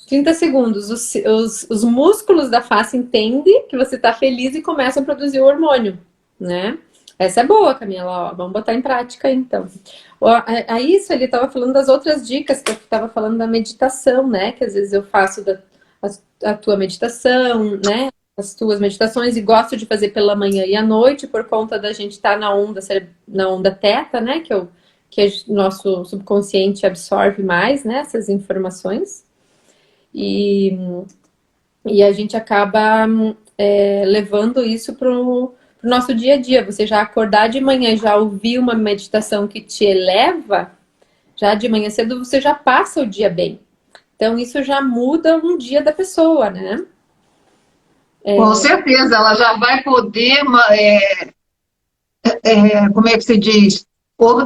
30 segundos. Os músculos da face entendem que você está feliz e começam a produzir o hormônio, né? Essa é boa, Camila. Ó, vamos botar em prática, então. A isso, ele estava falando das outras dicas, que eu estava falando da meditação, né? Que às vezes eu faço a tua meditação, né? As tuas meditações, e gosto de fazer pela manhã e à noite, por conta da gente estar na onda teta, né? Que o nosso subconsciente absorve mais, né? Essas informações. E a gente acaba levando isso para o nosso dia a dia. Você já acordar de manhã e já ouvir uma meditação que te eleva, já de manhã cedo você já passa o dia bem. Então isso já muda um dia da pessoa, né? Com certeza, ela já vai poder, como é que se diz?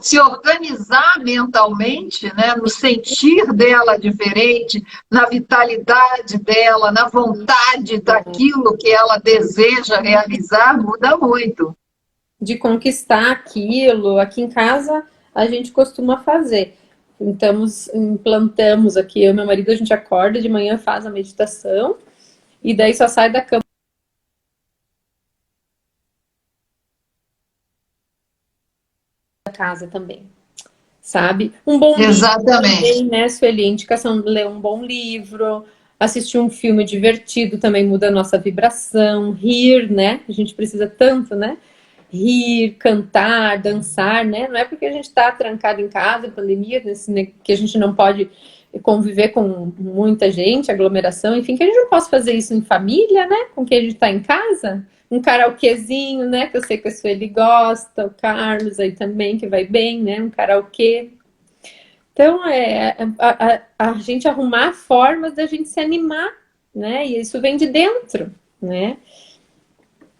Se organizar mentalmente, né? No sentir dela diferente, na vitalidade dela, na vontade daquilo que ela deseja realizar, muda muito. De conquistar aquilo. Aqui em casa a gente costuma fazer. Então, implantamos aqui, eu e meu marido, a gente acorda de manhã, faz a meditação e daí só sai da cama da casa também. Sabe? Um bom livro também, né, Sueli? Indicação de ler um bom livro, assistir um filme divertido também muda a nossa vibração, rir, né? A gente precisa tanto, né? Rir, cantar, dançar, né? Não é porque a gente está trancado em casa, pandemia, que a gente não pode conviver com muita gente, aglomeração, enfim, que a gente não possa fazer isso em família, né? Com quem a gente está em casa. Um karaokezinho, né? Que eu sei que a Sueli gosta, o Carlos aí também, que vai bem, né? Um karaokê. Então, a gente arrumar formas da gente se animar, né? E isso vem de dentro, né?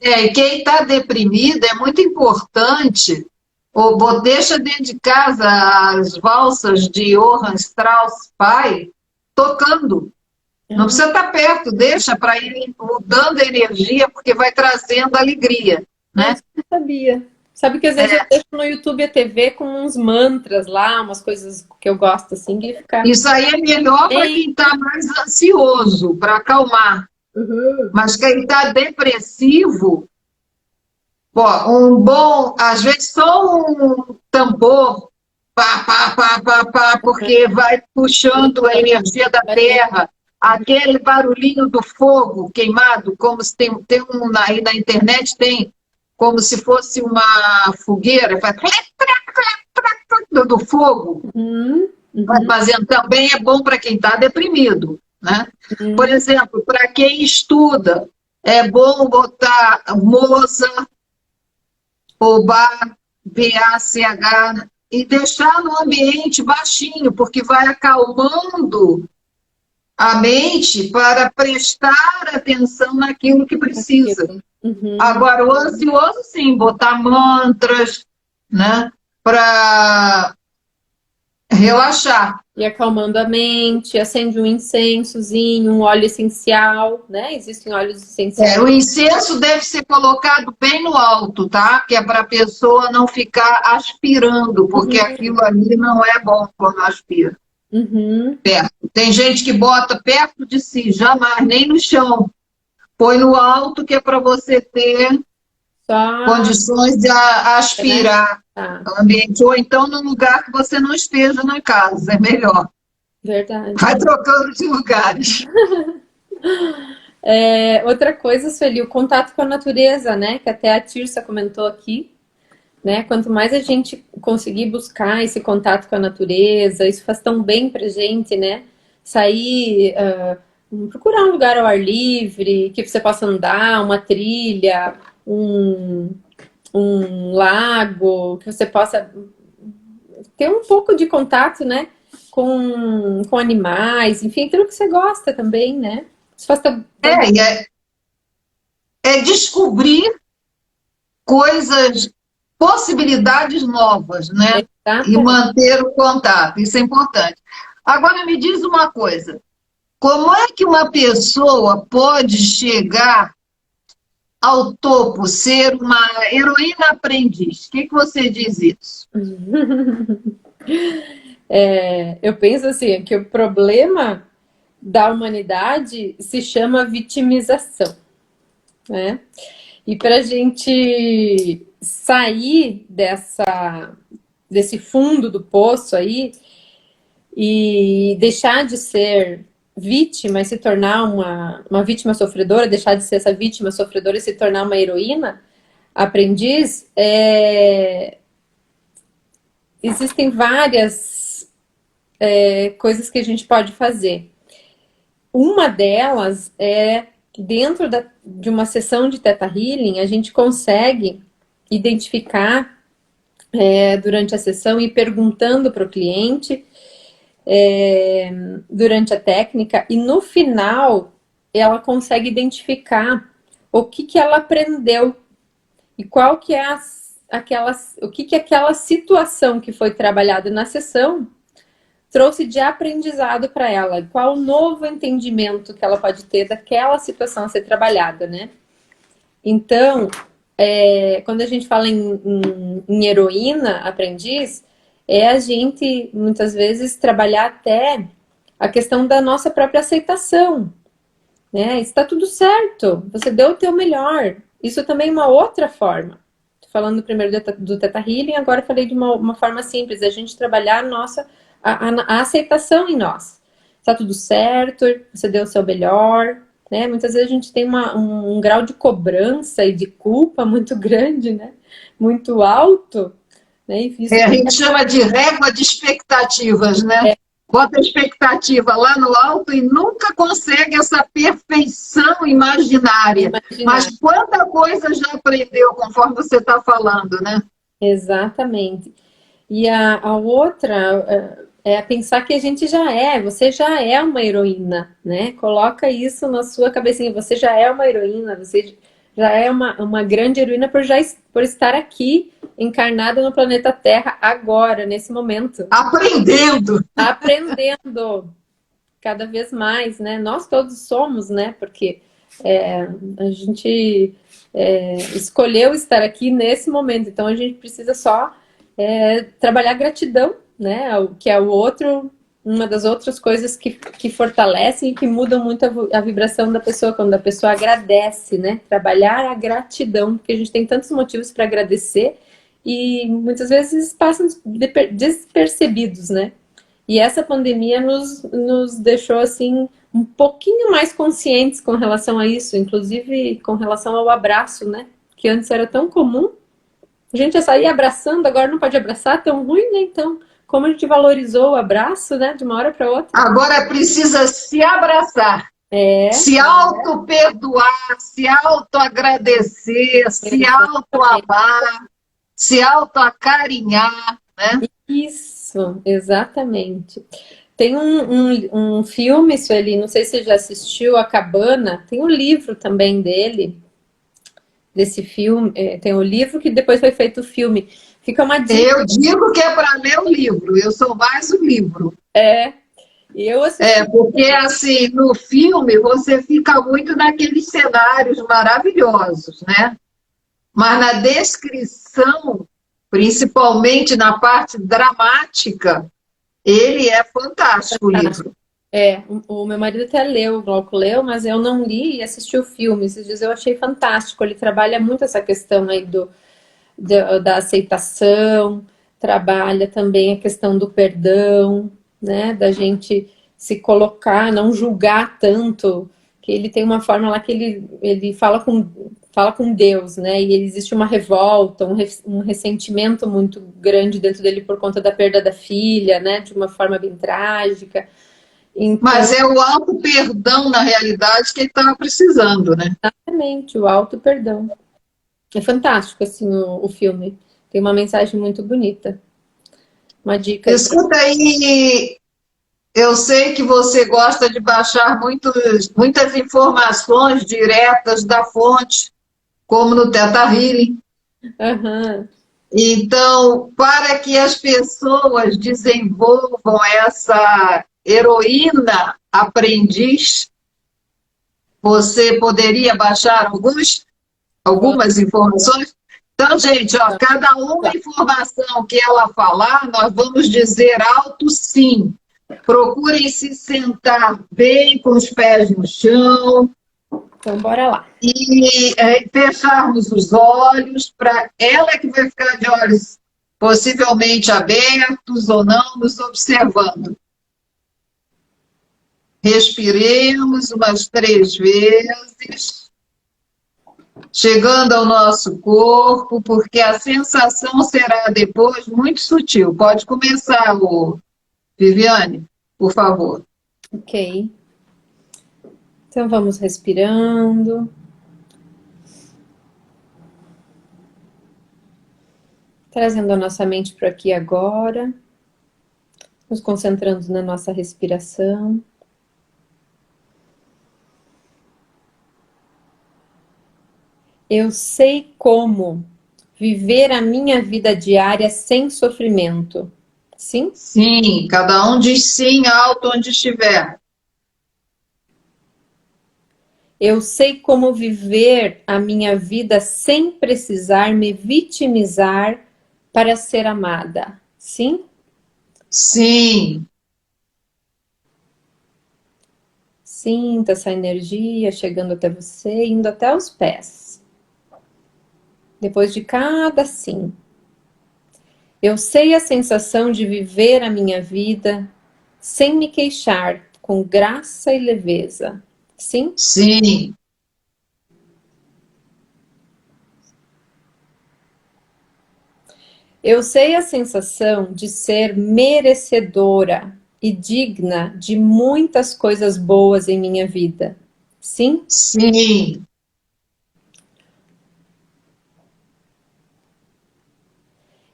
E quem está deprimido é muito importante, ou deixa dentro de casa as valsas de Johann Strauss pai tocando. Não precisa estar perto, deixa para ir mudando a energia, porque vai trazendo alegria, né? Isso eu sabia. Sabe que às vezes eu deixo no YouTube a TV com uns mantras lá, umas coisas que eu gosto, assim, de ficar... Isso aí é melhor para quem está mais ansioso, para acalmar. Uhum. Mas quem está depressivo, às vezes só um tambor, pá, pá, pá, pá, pá, porque vai puxando a energia da terra, aquele barulhinho do fogo queimado, como se tem aí na internet, tem como se fosse uma fogueira, faz do fogo. Vai fazendo também, é bom para quem está deprimido, né? Por exemplo, para quem estuda, é bom botar Mozart ou Bach, BACH, e deixar no ambiente baixinho, porque vai acalmando a mente para prestar atenção naquilo que precisa. Agora, o ansioso, sim, botar mantras, né, para relaxar. E acalmando a mente, acende um incensozinho, um óleo essencial, né? Existem óleos essenciais. O incenso deve ser colocado bem no alto, tá? Que é para a pessoa não ficar aspirando, porque aquilo ali não é bom quando aspira. Perto. Tem gente que bota perto de si, jamais, nem no chão. Põe no alto, que é para você ter condições de aspirar o ambiente. Ou então num lugar que você não esteja na casa, é melhor. Verdade. Vai trocando de lugares. Outra coisa, Sueli, o contato com a natureza, né? Que até a Tirsa comentou aqui, né? Quanto mais a gente conseguir buscar esse contato com a natureza, isso faz tão bem pra gente, né? Sair, procurar um lugar ao ar livre, que você possa andar, uma trilha, um lago, que você possa ter um pouco de contato, né? Com animais, enfim, aquilo que você gosta também, né? Isso faz é descobrir coisas, possibilidades novas, né? E manter o contato, isso é importante. Agora me diz uma coisa, como é que uma pessoa pode chegar ao topo, ser uma heroína aprendiz? O que você diz isso? Eu penso assim, que o problema da humanidade se chama vitimização, né? E para a gente sair desse fundo do poço aí e deixar de ser vítima e se tornar uma vítima sofredora, deixar de ser essa vítima sofredora e se tornar uma heroína, aprendiz, existem várias coisas que a gente pode fazer. Uma delas é, dentro de uma sessão de Theta Healing, a gente consegue identificar durante a sessão e perguntando para o cliente durante a técnica, e no final ela consegue identificar o que ela aprendeu e qual que é o que aquela situação que foi trabalhada na sessão trouxe de aprendizado para ela, qual o novo entendimento que ela pode ter daquela situação a ser trabalhada, né? Então, quando a gente fala em heroína, aprendiz, a gente, muitas vezes, trabalhar até a questão da nossa própria aceitação, né? Está tudo certo, você deu o teu melhor. Isso também é uma outra forma. Estou falando primeiro do Theta Healing, agora falei de uma forma simples, a gente trabalhar a aceitação em nós. Está tudo certo, você deu o seu melhor, né? Muitas vezes a gente tem um grau de cobrança e de culpa muito grande, né? Muito alto, né? E isso a gente chama de régua de expectativas, né? Bota a expectativa lá no alto e nunca consegue essa perfeição imaginária. Mas quanta coisa já aprendeu, conforme você está falando, né? Exatamente. E a outra pensar que a gente você já é uma heroína, né? Coloca isso na sua cabecinha, você já é uma heroína, você já é uma grande heroína por estar aqui, encarnada no planeta Terra, agora, nesse momento. Aprendendo! Aprendendo cada vez mais, né? Nós todos somos, né? Porque a gente escolheu estar aqui nesse momento, então a gente precisa só trabalhar gratidão, né? Que é uma das outras coisas que fortalecem e que mudam muito a vibração da pessoa, quando a pessoa agradece, né? Trabalhar a gratidão, porque a gente tem tantos motivos para agradecer e muitas vezes passam despercebidos, né? E essa pandemia nos deixou, assim, um pouquinho mais conscientes com relação a isso, inclusive com relação ao abraço, né? Que antes era tão comum. A gente já saía abraçando, agora não pode abraçar, tão ruim, né? Então, como a gente valorizou o abraço, né? De uma hora para outra. Agora precisa se abraçar. Se auto-perdoar, se auto-agradecer, se auto-amar, se auto-acarinhar, né? Isso, exatamente. Tem um filme, Sueli, não sei se você já assistiu, A Cabana, tem um livro também desse filme, tem o livro que depois foi feito o filme. Fica uma dica. Eu digo que é para ler o livro, eu sou mais o livro. Eu assisti. Porque assim, no filme você fica muito naqueles cenários maravilhosos, né? Mas na descrição, principalmente na parte dramática, ele é fantástico, o livro. O meu marido até leu, o Glauco leu, mas eu não li e assisti o filme. Esses dias eu achei fantástico. Ele trabalha muito essa questão aí da aceitação, trabalha também a questão do perdão, né? Da gente se colocar, não julgar tanto, que ele tem uma forma lá que ele fala com Deus, né? E existe uma revolta, um ressentimento muito grande dentro dele por conta da perda da filha, né? De uma forma bem trágica. Então, mas é o auto-perdão, na realidade, que ele estava precisando, né? Exatamente, o auto-perdão. É fantástico, assim, o filme. Tem uma mensagem muito bonita. Uma dica. Escuta aí, eu sei que você gosta de baixar muitas informações diretas da fonte, como no Theta Healing. Uhum. Então, para que as pessoas desenvolvam essa heroína aprendiz, você poderia baixar algumas informações? Então, gente, ó, cada uma informação que ela falar, nós vamos dizer alto sim. Procurem se sentar bem com os pés no chão. Então, bora lá. E fecharmos os olhos, para ela que vai ficar de olhos possivelmente abertos ou não, nos observando. Respiremos umas 3 vezes, chegando ao nosso corpo, porque a sensação será depois muito sutil. Pode começar, Viviane, por favor. Ok. Então, vamos respirando. Trazendo a nossa mente para aqui agora. Nos concentrando na nossa respiração. Eu sei como viver a minha vida diária sem sofrimento. Sim? Sim, cada um diz sim alto onde estiver. Eu sei como viver a minha vida sem precisar me vitimizar para ser amada. Sim? Sim. Sinta essa energia chegando até você, indo até os pés. Depois de cada sim. Eu sei a sensação de viver a minha vida sem me queixar, com graça e leveza. Sim? Sim. Eu sei a sensação de ser merecedora e digna de muitas coisas boas em minha vida. Sim? Sim.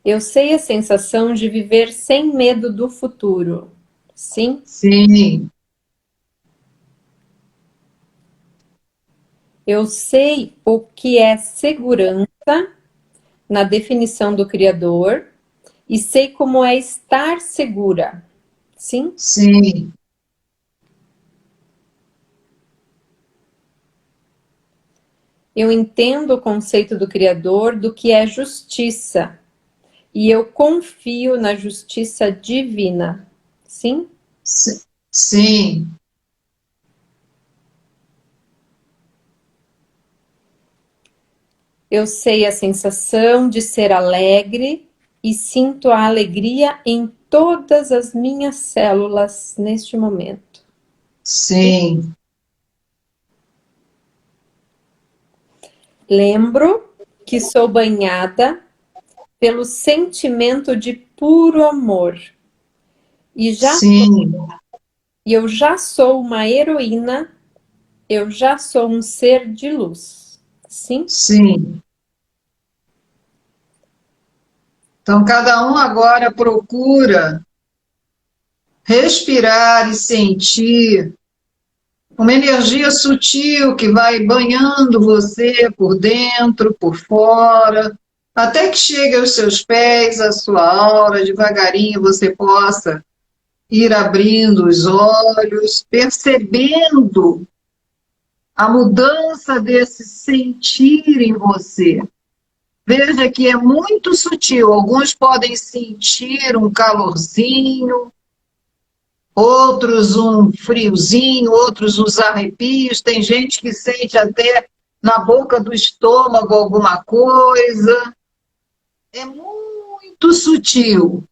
Eu sei a sensação de viver sem medo do futuro. Sim? Sim. Eu sei o que é segurança na definição do Criador e sei como é estar segura. Sim? Sim. Eu entendo o conceito do Criador do que é justiça e eu confio na justiça divina. Sim? Sim. Eu sei a sensação de ser alegre e sinto a alegria em todas as minhas células neste momento. Sim. Lembro que sou banhada pelo sentimento de puro amor e Sim. eu já sou uma heroína, eu já sou um ser de luz. Sim? Sim. Então, cada um agora procura respirar e sentir uma energia sutil que vai banhando você por dentro, por fora, até que chegue aos seus pés, a sua aura, devagarinho você possa ir abrindo os olhos, percebendo a mudança desse sentir em você. Veja que é muito sutil. Alguns podem sentir um calorzinho, outros um friozinho, outros uns arrepios. Tem gente que sente até na boca do estômago alguma coisa. É muito sutil.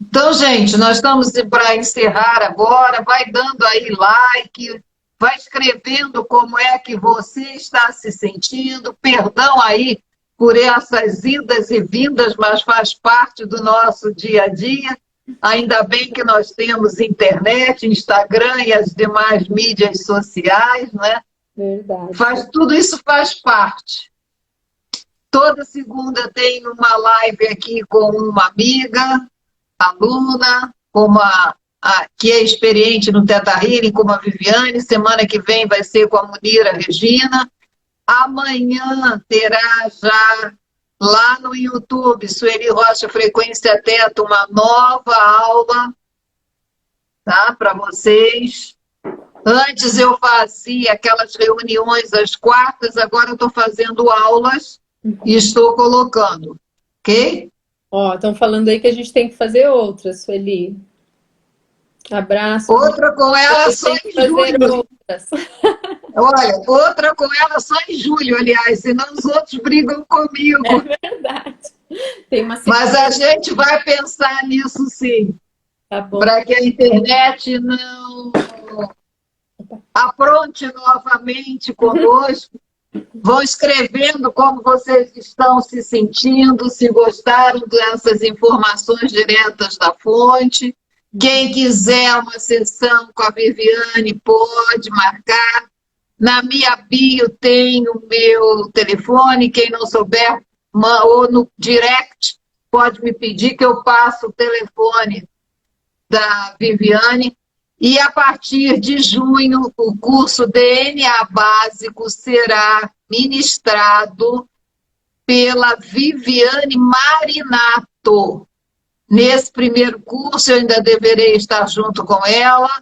Então, gente, nós estamos para encerrar agora. Vai dando aí like, vai escrevendo como é que você está se sentindo. Perdão aí por essas idas e vindas, mas faz parte do nosso dia a dia. Ainda bem que nós temos internet, Instagram e as demais mídias sociais, né? Verdade. Tudo isso faz parte. Toda segunda tem uma live aqui com uma amiga, aluna, como que é experiente no Theta Healing, como a Viviane. Semana que vem vai ser com a Munira Regina. Amanhã terá já lá no YouTube, Sueli Rocha Frequência Theta, uma nova aula, tá, para vocês. Antes eu fazia aquelas reuniões às quartas, agora eu estou fazendo aulas e estou colocando, ok? Ó, estão falando aí que a gente tem que fazer outra, Sueli. Abraço. Outra com ela só Tem que em fazer julho. outras. Olha, outra com ela só em julho, aliás, senão os outros brigam comigo. É verdade. Tem uma Mas a gente vai pensar nisso sim, Tá bom. para que a internet não apronte novamente conosco. Vão escrevendo como vocês estão se sentindo, se gostaram dessas informações diretas da fonte. Quem quiser uma sessão com a Viviane pode marcar. Na minha bio tem o meu telefone, quem não souber, ou no direct, pode me pedir que eu passo o telefone da Viviane. E a partir de junho, o curso DNA básico será ministrado pela Viviane Marinato. Nesse primeiro curso, eu ainda deverei estar junto com ela,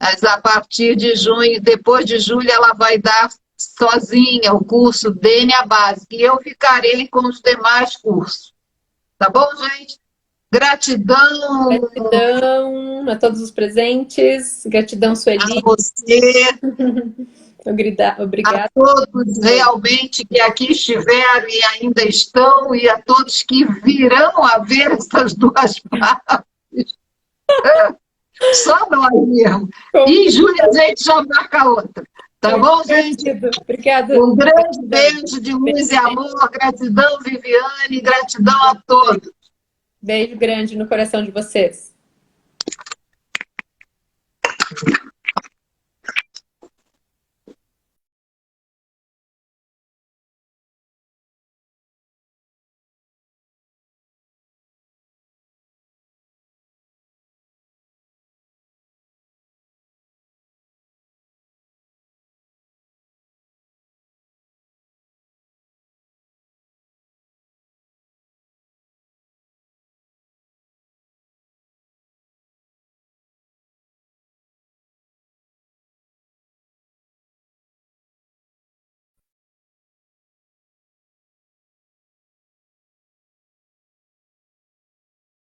mas a partir de junho, depois de julho, ela vai dar sozinha o curso DNA básico. E eu ficarei com os demais cursos. Tá bom, gente? Gratidão. Gratidão a todos os presentes. Gratidão, Sueli. A você. Obrigada. A todos realmente que aqui estiveram e ainda estão, e a todos que virão a ver essas duas partes. Só nós mesmo. E em julho a gente já marca outra. Tá bom, gente? Obrigada. Um grande beijo de luz e amor. Gratidão, Viviane. Gratidão a todos. Beijo grande no coração de vocês.